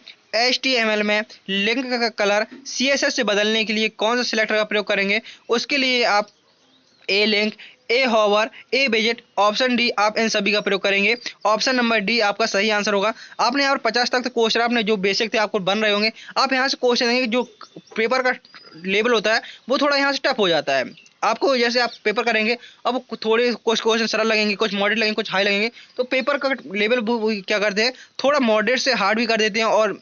HTML में लिंक का कलर CSS से बदलने के लिए कौन सा सिलेक्टर का प्रयोग करेंगे। उसके लिए आप ए लिंक, ए हॉवर, ए विजिट, ऑप्शन डी आप इन सभी का प्रयोग करेंगे। ऑप्शन नंबर डी आपका सही आंसर होगा। आपने यहाँ पर 50 तक क्वेश्चन आपने जो बेसिक थे आपको बन रहे होंगे। आप यहाँ से क्वेश्चन देंगे जो पेपर का लेवल होता है वो थोड़ा यहाँ से टफ हो जाता है। आपको जैसे आप पेपर करेंगे अब थोड़े कुछ क्वेश्चन सरल लगेंगे, कुछ मॉडरेट लगेंगे, कुछ हाई लगेंगे। तो पेपर का लेवल क्या करते हैं थोड़ा मॉडरेट से हार्ड भी कर देते हैं और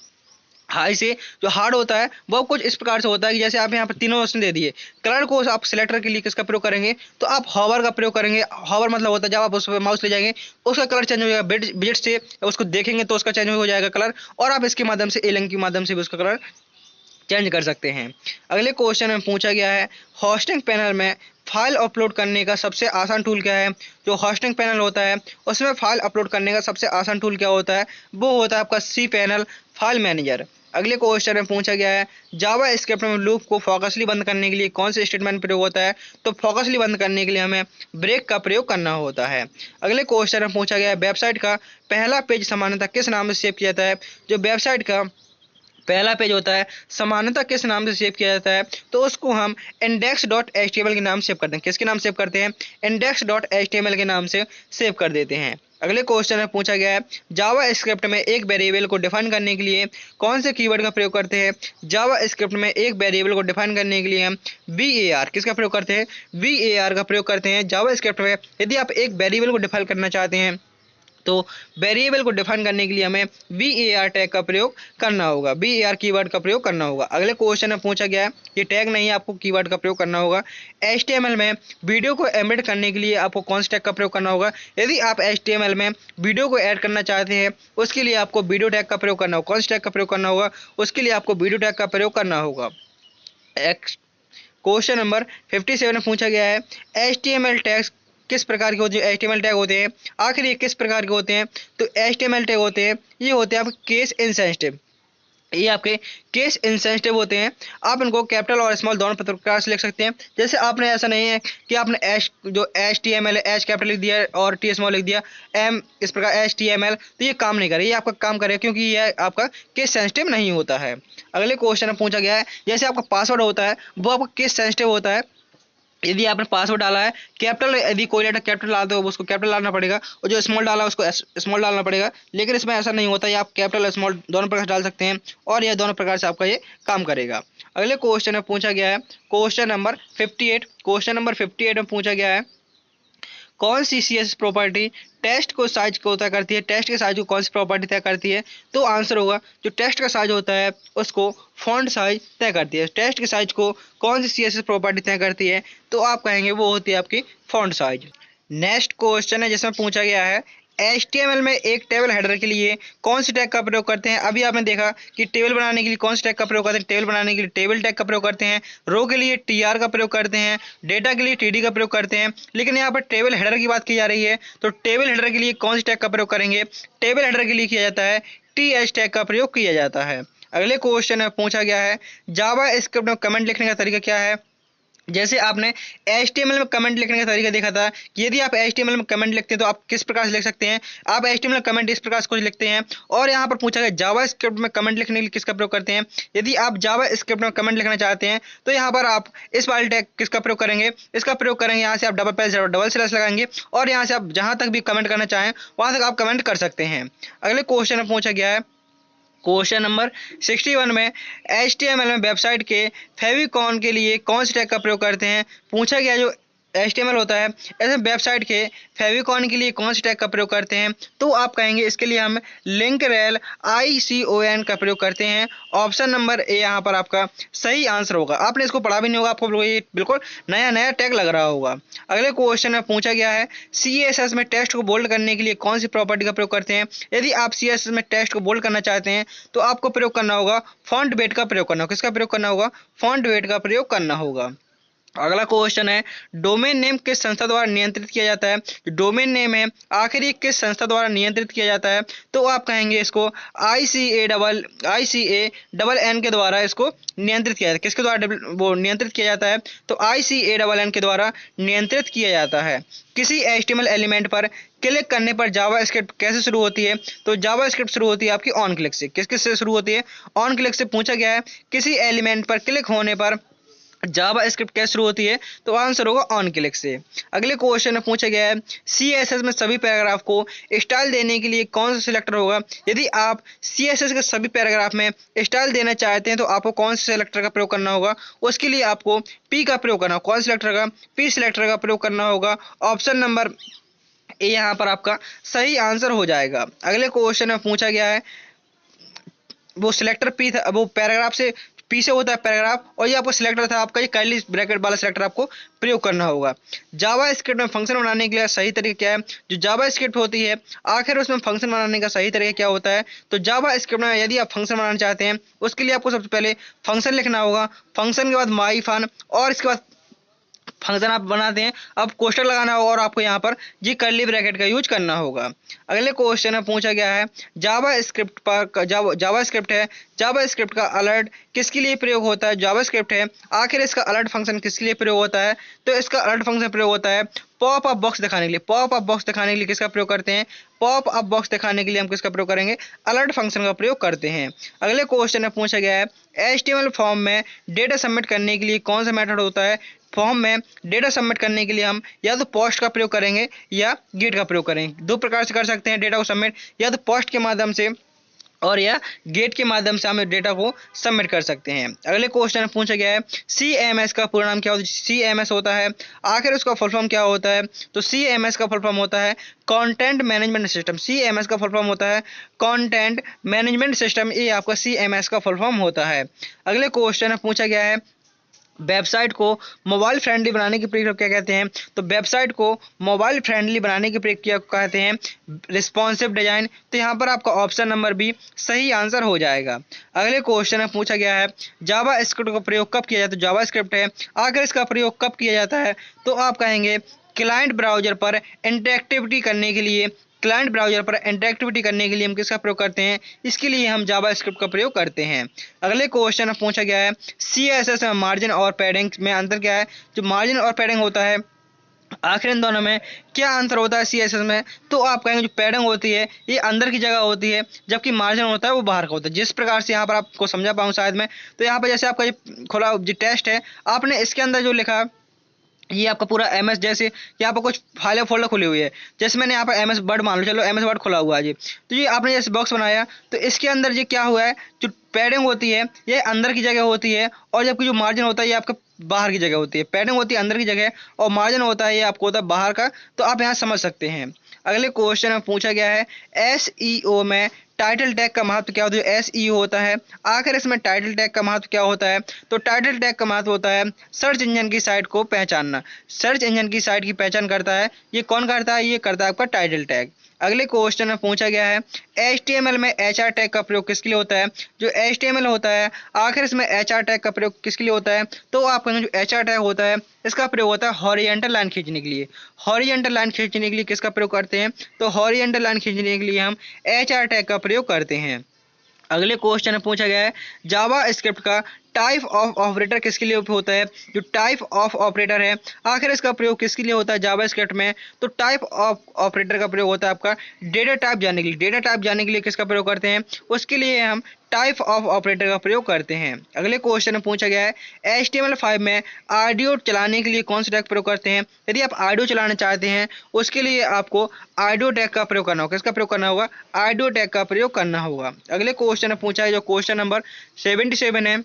हाई से जो हार्ड होता है वो कुछ इस प्रकार से होता है कि जैसे आप यहाँ पर तीनों ऑप्शन दे दिए। कलर को आप सिलेक्टर के लिए किसका प्रयोग करेंगे, तो आप हॉवर का प्रयोग करेंगे। हॉवर मतलब होता है जब आप उस पर माउस ले जाएंगे उसका कलर चेंज हो जाएगा, विजेट से उसको देखेंगे तो उसका चेंज हो जाएगा कलर, और आप इसके माध्यम से एलिंग के माध्यम से भी उसका कलर चेंज कर सकते हैं। अगले क्वेश्चन में पूछा गया है होस्टिंग पैनल में फाइल अपलोड करने का सबसे आसान टूल क्या है। जो होस्टिंग पैनल होता है उसमें फाइल अपलोड करने का सबसे आसान टूल क्या होता है, वो होता है आपका सी पैनल फाइल मैनेजर। अगले क्वेश्चन में पूछा गया है जावा स्क्रिप्ट में लूप को फोकसली बंद करने के लिए कौन से स्टेटमेंट प्रयोग होता है, तो फोकसली बंद करने के लिए हमें ब्रेक का प्रयोग करना होता है। अगले क्वेश्चन में पूछा गया है वेबसाइट का पहला पेज सामान्यतः किस नाम से सेव किया जाता है। जो वेबसाइट का पहला पेज होता है सामान्यतः किस नाम से सेव किया जाता है, तो उसको हम index.html के नाम सेव करते हैं। किसके नाम सेव करते हैं, index.html के नाम से सेव कर देते हैं। अगले क्वेश्चन में पूछा गया है जावा स्क्रिप्ट में एक वेरिएबल को डिफाइन करने के लिए कौन से कीवर्ड का प्रयोग करते हैं। जावा स्क्रिप्ट में एक वेरिएबल को डिफाइन करने के लिए हम var किसका प्रयोग करते हैं, var का प्रयोग करते हैं। जावा स्क्रिप्ट में यदि आप एक वेरिएबल को डिफाइन करना चाहते हैं तो वेरिएबल को डिफाइन करने के लिए हमें var टैग का प्रयोग करना होगा, var कीवर्ड का प्रयोग करना होगा। अगले क्वेश्चन में पूछा गया है ये टैग नहीं, आपको कीवर्ड का प्रयोग करना होगा। HTML में वीडियो को एम्बेड करने के लिए आपको कौन से टैग का प्रयोग करना होगा। यदि आप HTML में वीडियो को ऐड करना चाहते हैं उसके लिए आपको वीडियो टैग का प्रयोग करना होगा। कौन से टैग का प्रयोग करना होगा, उसके लिए आपको वीडियो टैग का प्रयोग करना होगा। क्वेश्चन नंबर 57 में पूछा गया है HTML टैग्स किस प्रकार के होते हैं। HTML टैग होते हैं आखिर ये किस प्रकार के होते हैं, तो HTML टैग होते हैं ये होते हैं आपके केस इनसेंसिटिव। ये आपके केस इनसेंसिटिव होते हैं। आप इनको कैपिटल और स्मॉल दोनों प्रकार से लिख सकते हैं। जैसे आपने ऐसा नहीं है कि आपने जो HTML है एच कैपिटल लिख दिया और टी स्मॉल लिख दिया एम इस प्रकार HTML, तो ये काम नहीं करेगा, ये आपका काम करेगा क्योंकि ये आपका केस सेंसिटिव नहीं होता है। अगले क्वेश्चन में पूछा गया है जैसे आपका पासवर्ड होता है वो आपका केस सेंसिटिव होता है। यदि आपने पासवर्ड डाला है कैपिटल, यदि कोई लेटर कैपिटल डालते हो उसको कैपिटल डालना पड़ेगा, और जो स्मॉल डाला है उसको स्मॉल डालना पड़ेगा। लेकिन इसमें ऐसा नहीं होता, ये आप कैपिटल स्मॉल दोनों प्रकार से डाल सकते हैं और यह दोनों प्रकार से आपका ये काम करेगा। अगले क्वेश्चन में पूछा गया है क्वेश्चन नंबर 58। क्वेश्चन नंबर 58 में पूछा गया है कौन सी CSS प्रॉपर्टी टेक्स्ट को साइज को तय करती है। टेक्स्ट के साइज को कौन सी प्रॉपर्टी तय करती है, तो आंसर होगा जो टेक्स्ट का साइज होता है उसको फॉन्ट साइज तय करती है। टेक्स्ट के साइज को कौन सी CSS प्रॉपर्टी तय करती है, तो आप कहेंगे वो होती है आपकी फॉन्ट साइज। नेक्स्ट क्वेश्चन है जिसमें पूछा गया है HTML में एक टेबल हेडर के लिए कौन सी टैग का प्रयोग करते हैं। अभी आपने देखा कि टेबल बनाने के लिए कौन सी टैग का प्रयोग करते हैं, टेबल बनाने के लिए टेबल टैग का प्रयोग करते हैं, रो के लिए TR का प्रयोग करते हैं, डेटा के लिए TD का प्रयोग करते हैं। लेकिन यहाँ पर टेबल हेडर की बात की जा रही है तो टेबल हेडर के लिए कौन सी टैग का प्रयोग करेंगे, टेबल हेडर के लिए किया जाता है TH टैग का प्रयोग किया जाता है। अगले क्वेश्चन में पूछा गया है जावा स्क्रिप्ट में कमेंट लिखने का तरीका क्या है। जैसे आपने HTML में कमेंट लिखने का तरीका देखा था कि यदि आप HTML में कमेंट लिखते हैं तो आप किस प्रकार से लिख सकते हैं, आप HTML में कमेंट इस प्रकार से कुछ लिखते हैं। और यहाँ पर पूछा गया जावा स्क्रिप्ट में कमेंट लिखने के लिए किसका प्रयोग करते हैं। यदि आप जावा स्क्रिप्ट में कमेंट लिखना चाहते हैं तो यहाँ पर आप इस वाले टैग किसका प्रयोग करेंगे, इसका प्रयोग करेंगे। यहाँ से आप डबल स्लैश लगाएंगे और यहाँ से आप जहाँ तक भी कमेंट करना चाहें वहाँ तक आप कमेंट कर सकते हैं। अगले क्वेश्चन में पूछा गया है क्वेश्चन नंबर 61 में HTML में वेबसाइट के फेविकॉन के लिए कौन से टैग का प्रयोग करते हैं। पूछा गया जो HTML होता है ऐसे वेबसाइट के फेविकॉन के लिए कौन से टैग का प्रयोग करते हैं, तो आप कहेंगे इसके लिए हम लिंक रेल ICON का प्रयोग करते हैं। ऑप्शन नंबर ए यहाँ पर आपका सही आंसर होगा। आपने इसको पढ़ा भी नहीं होगा, आपको ये बिल्कुल नया नया टैग लग रहा होगा। अगले क्वेश्चन में पूछा गया है CSS में टेक्स्ट को बोल्ड करने के लिए कौन सी प्रॉपर्टी का प्रयोग करते हैं। यदि आप CSS में टेक्स्ट को बोल्ड करना चाहते हैं तो आपको प्रयोग करना होगा फॉन्ट वेट का प्रयोग करना होगा। किसका प्रयोग करना होगा, फॉन्ट वेट का प्रयोग करना होगा। अगला क्वेश्चन है डोमेन नेम किस संस्था द्वारा नियंत्रित किया जाता है। जो डोमेन नेम है आखिर ये किस संस्था द्वारा नियंत्रित किया जाता है, तो आप कहेंगे इसको ICANN के द्वारा इसको नियंत्रित किया जाता है। किसके द्वारा वो नियंत्रित किया जाता है, तो ICANN के द्वारा नियंत्रित किया जाता है। किसी HTML एलिमेंट पर क्लिक करने पर जावा स्क्रिप्ट कैसे शुरू होती है, तो जावा स्क्रिप्ट शुरू होती है आपकी ऑन क्लिक से। किस किस से शुरू होती है, ऑन क्लिक से। पूछा गया है किसी एलिमेंट पर क्लिक होने पर जावा स्क्रिप्ट कैसे शुरू होती है, तो आंसर होगा ऑन क्लिक से। अगले क्वेश्चन में पूछा गया है CSS में सभी पैराग्राफ को स्टाइल देने के लिए कौन सा सिलेक्टर होगा। यदि आप CSS के सभी पैराग्राफ में स्टाइल देना चाहते हैं तो आपको कौन से सिलेक्टर का प्रयोग करना होगा, उसके लिए आपको P का प्रयोग करना होगा। कौन सिलेक्टर का, P सिलेक्टर का प्रयोग करना होगा। ऑप्शन नंबर ए यहाँ पर आपका सही आंसर हो जाएगा। अगले क्वेश्चन में पूछा गया है वो सिलेक्टर पी था, वो पैराग्राफ से पी से होता है पैराग्राफ, और ये आपको सिलेक्टर था आपका, ये कर्ली ब्रैकेट वाला सिलेक्टर आपको प्रयोग करना होगा। जावा स्क्रिप्ट में फंक्शन बनाने के लिए सही तरीका क्या है? जो जावा स्क्रिप्ट होती है आखिर उसमें फंक्शन बनाने का सही तरीका क्या होता है? तो जावा स्क्रिप्ट में यदि आप फंक्शन बनाना चाहते हैं उसके लिए आपको सबसे पहले फंक्शन लिखना होगा, फंक्शन के बाद माई फन, और इसके बाद फंक्शन आप बनाते हैं, अब कोष्टक लगाना होगा और आपको यहाँ पर जी कर्ली ब्रैकेट का यूज करना होगा। अगले क्वेश्चन में पूछा गया है जावा स्क्रिप्ट पर जावा स्क्रिप्ट है, जावा स्क्रिप्ट का अलर्ट किसके लिए प्रयोग होता है? जावा स्क्रिप्ट है, आखिर इसका अलर्ट फंक्शन किसके लिए प्रयोग होता है? तो इसका अलर्ट फंक्शन प्रयोग होता है पॉप अप बॉक्स दिखाने के लिए। पॉप अप बॉक्स दिखाने के लिए किसका प्रयोग करते हैं? पॉप अप बॉक्स दिखाने के लिए हम किसका प्रयोग करेंगे? अलर्ट फंक्शन का प्रयोग करते हैं। अगले क्वेश्चन में पूछा गया है HTML फॉर्म में डेटा सबमिट करने के लिए कौन सा मेथड होता है? फॉर्म में डेटा सबमिट करने के लिए हम या तो पोस्ट का प्रयोग करेंगे या गेट का प्रयोग करेंगे। दो प्रकार से कर सकते हैं डेटा को सबमिट, या तो पोस्ट के माध्यम से और या गेट के माध्यम से हम डेटा को सबमिट कर सकते हैं। अगले क्वेश्चन में पूछा गया है CMS का पूरा नाम क्या होता है? CMS होता है, आखिर उसका फुल फॉर्म क्या होता है? तो CMS का फुल फॉर्म होता है कंटेंट मैनेजमेंट सिस्टम। CMS का फुल फॉर्म होता है कंटेंट मैनेजमेंट सिस्टम, ये आपका CMS का फुल फॉर्म होता है। अगले क्वेश्चन में पूछा गया है वेबसाइट को मोबाइल फ्रेंडली बनाने की प्रक्रिया क्या कहते हैं? तो वेबसाइट को मोबाइल फ्रेंडली बनाने की प्रक्रिया को कहते हैं रिस्पॉन्सिव डिजाइन। तो यहाँ पर आपका ऑप्शन नंबर बी सही आंसर हो जाएगा। अगले क्वेश्चन में पूछा गया है जावा स्क्रिप्ट का प्रयोग कब किया जाता है? जावा स्क्रिप्ट है, आखिर इसका प्रयोग कब किया जाता है? तो आप कहेंगे क्लाइंट ब्राउजर पर इंटरेक्टिविटी करने के लिए। क्लाइंट ब्राउजर पर इंटरेक्टिविटी करने के लिए हम किसका प्रयोग करते हैं? इसके लिए हम जावा स्क्रिप्ट का प्रयोग करते हैं। अगले क्वेश्चन में पूछा गया है CSS में मार्जिन और पैडिंग में अंतर क्या है? जो मार्जिन और पैडिंग होता है आखिर इन दोनों में क्या अंतर होता है CSS में? तो आप कहेंगे जो पैडिंग होती है ये अंदर की जगह होती है, जबकि मार्जिन होता है वो बाहर का होता है। जिस प्रकार से यहाँ पर आपको समझा पाऊँ शायद मैं, तो यहाँ पर जैसे आपका जो खुला जो टेस्ट है आपने इसके अंदर जो लिखा ये आपका पूरा MS, जैसे यहाँ पर कुछ फाइल फोल्डर खुली हुई है, जैसे मैंने यहाँ पर MS वर्ड मान लो, चलो MS वर्ड खुला हुआ है जी, तो ये आपने जैसे बॉक्स बनाया तो इसके अंदर ये क्या हुआ है, जो पैडिंग होती है ये अंदर की जगह होती है, और जबकि जो मार्जिन होता है ये आपका बाहर की जगह होती है। पैडिंग होती है अंदर की जगह और मार्जिन होता है ये आपको होता है बाहर का, तो आप यहाँ समझ सकते हैं। अगले क्वेश्चन में पूछा गया है SEO में टाइटल टैग का महत्व क्या होता है? SEO होता है, आखिर इसमें टाइटल टैग का महत्व क्या होता है? तो टाइटल टैग का महत्व होता है सर्च इंजन की साइट को पहचानना। सर्च इंजन की साइट की पहचान करता है, ये कौन करता है? ये करता है आपका टाइटल टैग। अगले क्वेश्चन में पूछा गया है HTML में HR टैग का प्रयोग किसके लिए होता है? जो HTML होता है आखिर इसमें HR टैग का प्रयोग किसके लिए होता है? तो आपका जो HR टैग होता है इसका प्रयोग होता है हॉरिजॉन्टल लाइन खींचने के लिए। हॉरिजॉन्टल लाइन खींचने के लिए किसका प्रयोग करते हैं? तो हॉरिजॉन्टल लाइन खींचने के लिए हम HR टैग का प्रयोग करते हैं। अगले क्वेश्चन में पूछा गया है जावा स्क्रिप्ट का टाइप ऑफ ऑपरेटर किसके लिए होता है? जो टाइप ऑफ ऑपरेटर है आखिर इसका प्रयोग किसके लिए होता है जावा स्क्रिप्ट में? तो टाइप ऑफ ऑपरेटर का प्रयोग होता है आपका डेटा टाइप जानने के लिए। डेटा टाइप जानने के लिए किसका प्रयोग करते हैं? उसके लिए हम टाइप ऑफ ऑपरेटर का प्रयोग करते हैं। अगले क्वेश्चन में पूछा गया है HTML5 में ऑडियो चलाने के लिए कौन सा टैग प्रयोग करते हैं? यदि आप ऑडियो चलाना चाहते हैं उसके लिए आपको ऑडियो टैग का प्रयोग करना होगा। किसका प्रयोग करना होगा? ऑडियो टैग का प्रयोग करना होगा। अगले क्वेश्चन में पूछा है जो क्वेश्चन नंबर 77 है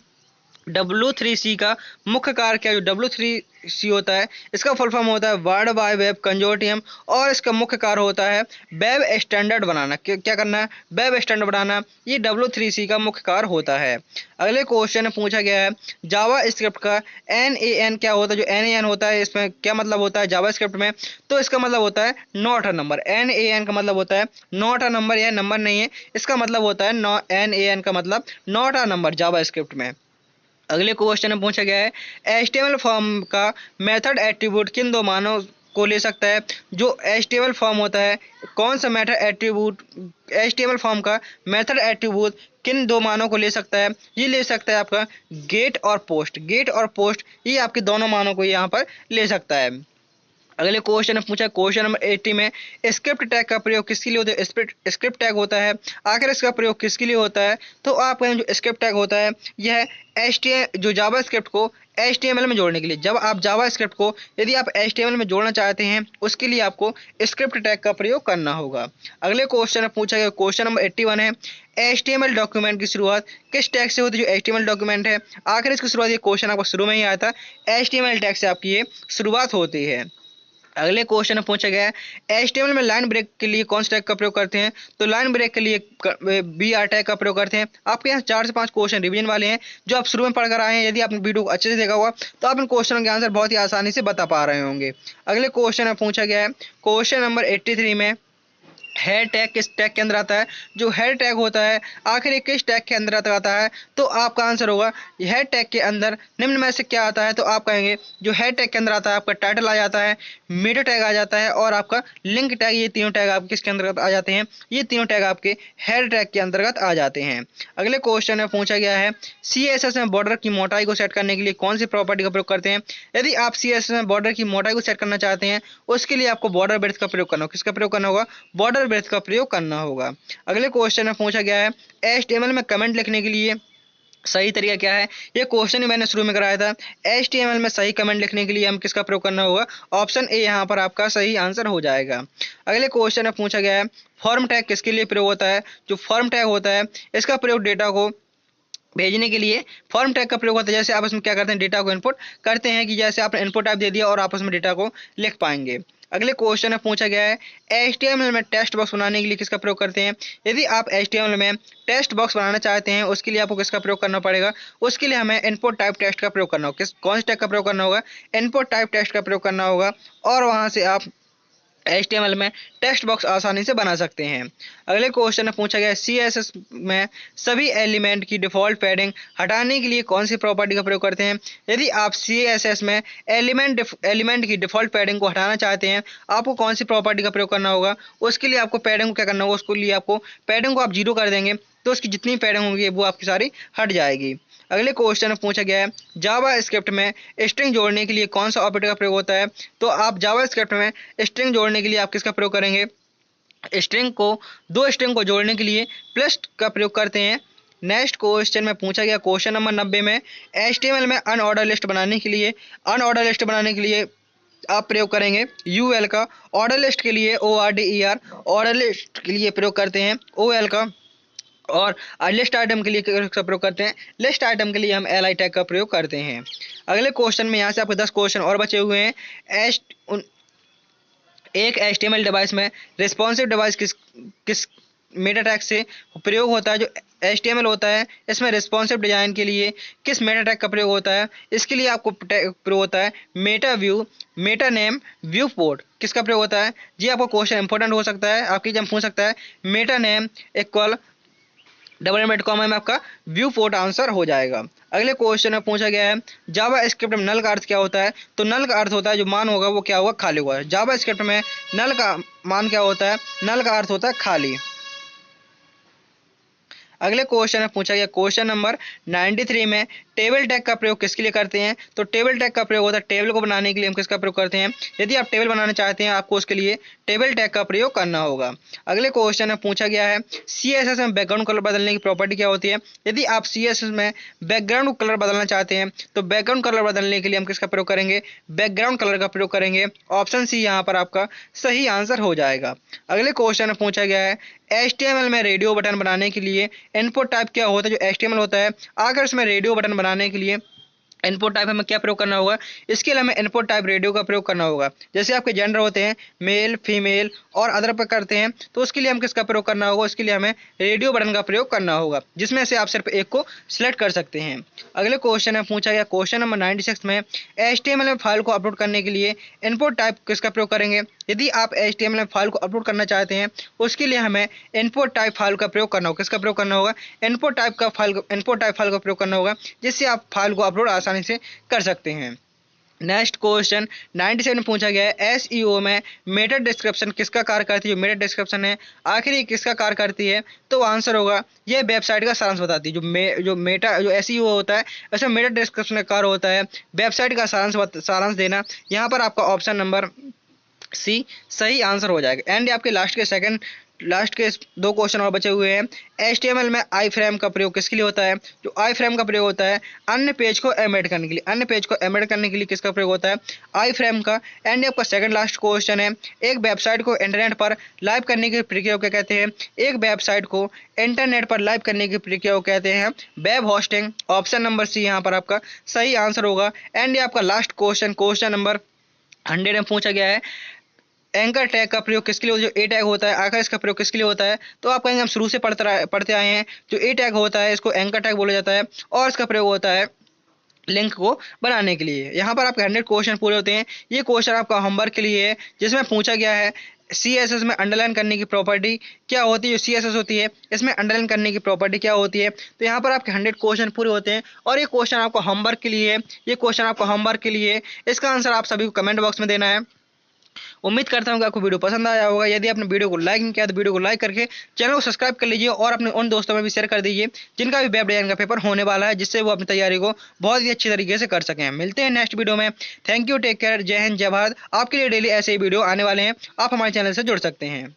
W3C का मुख्य कार्य क्या है? जो W3C होता है इसका फुल फॉर्म होता है वर्ल्ड वाइड वेब कंजोर्टियम, और इसका मुख्य कार्य होता है वेब स्टैंडर्ड बनाना। क्या करना है? वेब स्टैंडर्ड बनाना, ये W3C का मुख्य कार्य होता है। अगले क्वेश्चन में पूछा गया है जावा स्क्रिप्ट का NaN क्या होता है? जो NaN होता है इसमें क्या मतलब होता है जावा स्क्रिप्ट में? तो इसका मतलब होता है नॉट अ नंबर। NaN का मतलब होता है नॉट अ नंबर, यह नंबर नहीं है, इसका मतलब होता है NaN का मतलब not a number Java script में। अगले क्वेश्चन में पूछा गया है HTML फॉर्म का मेथड एट्रीब्यूट किन दो मानों को ले सकता है? जो HTML फॉर्म होता है कौन सा मेथड एट्रीब्यूट HTML फॉर्म का मेथड एट्रीब्यूट किन दो मानों को ले सकता है? ये ले सकता है आपका गेट और पोस्ट। गेट और पोस्ट ये आपके दोनों मानों को यहाँ पर ले सकता है। अगले क्वेश्चन में पूछा क्वेश्चन नंबर 80 में स्क्रिप्ट टैग का प्रयोग किसके लिए होता है? स्क्रिप्ट टैग होता है, आखिर इसका प्रयोग किसके लिए होता है? तो आप जो स्क्रिप्ट टैग होता है यह जो जावा स्क्रिप्ट को HTML में जोड़ने के लिए, जब आप जावा स्क्रिप्ट को यदि आप HTML में जोड़ना चाहते हैं उसके लिए आपको स्क्रिप्ट टैग का प्रयोग करना होगा। अगले क्वेश्चन में पूछा गया क्वेश्चन नंबर 81 है HTML डॉक्यूमेंट की शुरुआत किस टैग से होती है? जो HTML डॉक्यूमेंट है आखिर इसकी शुरुआत, ये क्वेश्चन आपको शुरू में ही आया था, HTML टैग से आपकी ये शुरुआत होती है। अगले क्वेश्चन में पूछा गया है HTML में लाइन ब्रेक के लिए कौन से टैग का प्रयोग करते हैं। तो लाइन ब्रेक के लिए BR टैग का प्रयोग करते हैं। आपके यहाँ 4 से 5 क्वेश्चन रिवीजन वाले हैं जो आप शुरू में पढ़कर आए हैं। यदि आपने वीडियो को अच्छे से देखा हुआ तो आप इन क्वेश्चनों के आंसर बहुत ही आसानी से बता पा रहे होंगे। अगले क्वेश्चन में पूछा गया है क्वेश्चन नंबर 83 में हेड टैग किस टैग के अंदर आता है। जो हेड टैग होता है आखिर ये किस टैग के अंदर आता है। तो आपका आंसर होगा हेड टैग के अंदर निम्न में से क्या आता है। तो आप कहेंगे जो हेड टैग के अंदर आता है आपका टाइटल आ जाता है, मेटा टैग आ जाता है और आपका लिंक टैग। ये तीनों टैग आपके किसके अंतर्गत आ जाते हैं। ये तीनों टैग आपके हेड टैग के अंतर्गत आ जाते हैं। अगले क्वेश्चन में पूछा गया है CSS में बॉर्डर की मोटाई को सेट करने के लिए कौन सी प्रॉपर्टी का प्रयोग करते हैं। यदि आप CSS में बॉर्डर की मोटाई को सेट करना चाहते हैं उसके लिए आपको बॉर्डर ब्रेड्थ का प्रयोग करना होगा। किसका प्रयोग करना होगा। बॉर्डर ब्रेड्थ का प्रयोग करना होगा। अगले क्वेश्चन में पूछा गया है HTML में कमेंट लिखने के लिए सही तरीका क्या है। ये क्वेश्चन मैंने शुरू में कराया था। HTML में सही कमेंट लिखने के लिए हम किसका प्रयोग करना होगा। ऑप्शन ए यहाँ पर आपका सही आंसर हो जाएगा। अगले क्वेश्चन में पूछा गया है फॉर्म टैग किसके लिए प्रयोग होता है। जो फॉर्म टैग होता है इसका प्रयोग डेटा को भेजने के लिए फॉर्म टैग का प्रयोग होता है। जैसे आप इसमें क्या करते हैं डेटा को इनपुट करते हैं कि जैसे आपने इनपुट टाइप दे दिया और आप उसमें डेटा को लिख पाएंगे। अगले क्वेश्चन में पूछा गया है HTML में टेक्स्ट बॉक्स बनाने के लिए किसका प्रयोग करते हैं। यदि आप HTML में टेक्स्ट बॉक्स बनाना चाहते हैं उसके लिए आपको किसका प्रयोग करना पड़ेगा। उसके लिए हमें इनपुट टाइप टेक्स्ट का प्रयोग करना होगा। कौन से टैग का प्रयोग करना होगा। इनपुट टाइप टेक्स्ट का प्रयोग करना होगा और वहां से आप HTML में टेक्स्ट बॉक्स आसानी से बना सकते हैं। अगले क्वेश्चन में पूछा गया CSS में सभी एलिमेंट की डिफ़ॉल्ट पैडिंग हटाने के लिए कौन सी प्रॉपर्टी का प्रयोग करते हैं। यदि आप CSS में एलिमेंट की डिफ़ॉल्ट पैडिंग को हटाना चाहते हैं आपको कौन सी प्रॉपर्टी का प्रयोग करना होगा। उसके लिए आपको पैडिंग को क्या करना होगा। उसके लिए आपको पैडिंग को आप 0 कर देंगे तो उसकी जितनी पैडिंग होंगी वो आपकी सारी हट जाएगी। अगले क्वेश्चन में पूछा गया है जावा स्क्रिप्ट में स्ट्रिंग जोड़ने के लिए कौन सा ऑपरेटर का प्रयोग होता है। तो आप जावा स्क्रिप्ट में स्ट्रिंग जोड़ने के लिए आप किसका प्रयोग करेंगे। दो स्ट्रिंग को जोड़ने के लिए प्लस का प्रयोग करते हैं। नेक्स्ट क्वेश्चन में पूछा गया क्वेश्चन नंबर 90 में HTML में अनऑर्डर लिस्ट बनाने के लिए आप प्रयोग करेंगे UL का। ऑर्डर लिस्ट के लिए ORDER ऑर्डर लिस्ट के लिए प्रयोग करते हैं OL का। और लिस्ट आइटम के लिए किसका प्रयोग करते हैं। लिस्ट आइटम के लिए हम LI टैग का प्रयोग करते हैं। अगले क्वेश्चन में यहाँ से आपके 10 क्वेश्चन और बचे हुए हैं। एक HTML डिवाइस में रिस्पॉन्सिव डिवाइस किस मेटा टैग से प्रयोग होता है। जो HTML होता है इसमें रिस्पॉन्सिव डिजाइन के लिए किस मेटा टैग का प्रयोग होता है। इसके लिए आपको प्रयोग होता है Meta view, Meta name, view port. किसका प्रयोग होता है। जी आपको क्वेश्चन इंपॉर्टेंट हो सकता है आपकी जब पूछ सकता है मेटा नेम इक्वल $, में आपका व्यू पोर्ट आंसर हो जाएगा। अगले क्वेश्चन में पूछा गया है जावा स्क्रिप्ट में नल का अर्थ क्या होता है। तो नल का अर्थ होता है जो मान होगा वो क्या होगा खाली होगा। जावा स्क्रिप्ट में नल का मान क्या होता है। नल का अर्थ होता है खाली। अगले क्वेश्चन में पूछा गया क्वेश्चन नंबर 93 में टेबल टैग का प्रयोग किसके लिए करते हैं। तो टेबल टैग का प्रयोग होता है टेबल को बनाने के लिए हम किसका प्रयोग करते हैं। यदि आप टेबल बनाना चाहते हैं आपको उसके लिए टेबल टैग का प्रयोग करना होगा। अगले क्वेश्चन में पूछा गया है CSS में बैकग्राउंड कलर बदलने की प्रॉपर्टी क्या होती है। यदि आप CSS में बैकग्राउंड कलर बदलना चाहते हैं तो बैकग्राउंड कलर बदलने के लिए हम किसका प्रयोग करेंगे। बैकग्राउंड कलर का प्रयोग करेंगे। ऑप्शन सी यहाँ पर आपका सही आंसर हो जाएगा। अगले क्वेश्चन में पूछा गया है HTML में रेडियो बटन बनाने के लिए इनपुट टाइप क्या होता है। जो HTML होता है अगर इसमें रेडियो बटन बनाने के लिए इनपुट टाइप हमें क्या प्रयोग करना होगा। इसके लिए हमें इनपुट टाइप रेडियो का प्रयोग करना होगा। जैसे आपके जेंडर होते हैं मेल, फीमेल और अदर पर करते हैं तो उसके लिए हम किसका प्रयोग करना होगा। उसके लिए हमें रेडियो बटन का प्रयोग करना होगा जिसमें से आप सिर्फ एक को सिलेक्ट कर सकते हैं। अगले क्वेश्चन में पूछा गया क्वेश्चन नंबर 96 में HTML में फाइल को अपलोड करने के लिए इनपुट टाइप किसका प्रयोग करेंगे। यदि आप HTML में फाइल को अपलोड करना चाहते हैं उसके लिए हमें इनपुट टाइप फाइल का प्रयोग करना होगा। किसका प्रयोग करना होगा। इनपुट टाइप फाइल का प्रयोग करना होगा जिससे आप फाइल को अपलोड आसानी से कर सकते हैं। नेक्स्ट क्वेश्चन 97 में पूछा गया है SEO में मेटा डिस्क्रिप्शन किसका कार्य करती है। जो मेटा डिस्क्रिप्शन है आखिर ये किसका कार्य करती है। तो आंसर होगा ये वेबसाइट का सारांश बताती है। जो SEO होता है उसमें मेटा डिस्क्रिप्शन का कार्य होता है वेबसाइट का सारांश देना। यहाँ पर आपका ऑप्शन नंबर सी सही आंसर हो जाएगा। एंड आपके लास्ट के 2 क्वेश्चन और बचे हुए हैं। HTML में आई फ्रेम का प्रयोग किसके लिए होता है। जो आई फ्रेम का प्रयोग होता है अन्य पेज को एम्बेड करने के लिए किसका प्रयोग होता है। आई फ्रेम का। एंड आपका सेकंड लास्ट क्वेश्चन है एक वेबसाइट को इंटरनेट पर लाइव करने की प्रक्रिया को क्या कहते हैं। एक वेबसाइट को इंटरनेट पर लाइव करने की प्रक्रिया को कहते हैं web hosting. Option number C यहाँ पर आपका सही आंसर होगा। एंड आपका लास्ट क्वेश्चन नंबर 100 में पूछा गया है एंकर टैग का प्रयोग किसके लिए, जो ए टैग होता है आखिर इसका प्रयोग किसके लिए होता है, तो आप कहेंगे हम शुरू से पढ़ते आए हैं। जो ए टैग होता है इसको एंकर टैग बोला जाता है और इसका प्रयोग होता है लिंक को बनाने के लिए। यहाँ पर आपके 100 क्वेश्चन पूरे होते हैं। ये क्वेश्चन आपका होमवर्क के लिए है, जिसमें पूछा गया है CSS में अंडरलाइन करने की प्रॉपर्टी क्या होती है। जो CSS होती है इसमें अंडरलाइन करने की प्रॉपर्टी क्या होती है। तो यहाँ पर आपके 100 क्वेश्चन पूरे होते हैं और ये क्वेश्चन आपका होमवर्क के लिए है। ये क्वेश्चन आपका होमवर्क के लिए है। इसका आंसर आप सभी को कमेंट बॉक्स में देना है। उम्मीद करता हूँ कि आपको वीडियो पसंद आया होगा। यदि आपने वीडियो को लाइक नहीं किया तो वीडियो को लाइक करके चैनल को सब्सक्राइब कर लीजिए और अपने उन दोस्तों में भी शेयर कर दीजिए जिनका भी वेब डिजाइन का पेपर होने वाला है, जिससे वो अपनी तैयारी को बहुत ही अच्छी तरीके से कर सकें। मिलते हैं नेक्स्ट वीडियो में। थैंक यू, टेक केयर, जय हिंद, जय भारत। आपके लिए डेली ऐसे ही वीडियो आने वाले हैं, आप हमारे चैनल से जुड़ सकते हैं।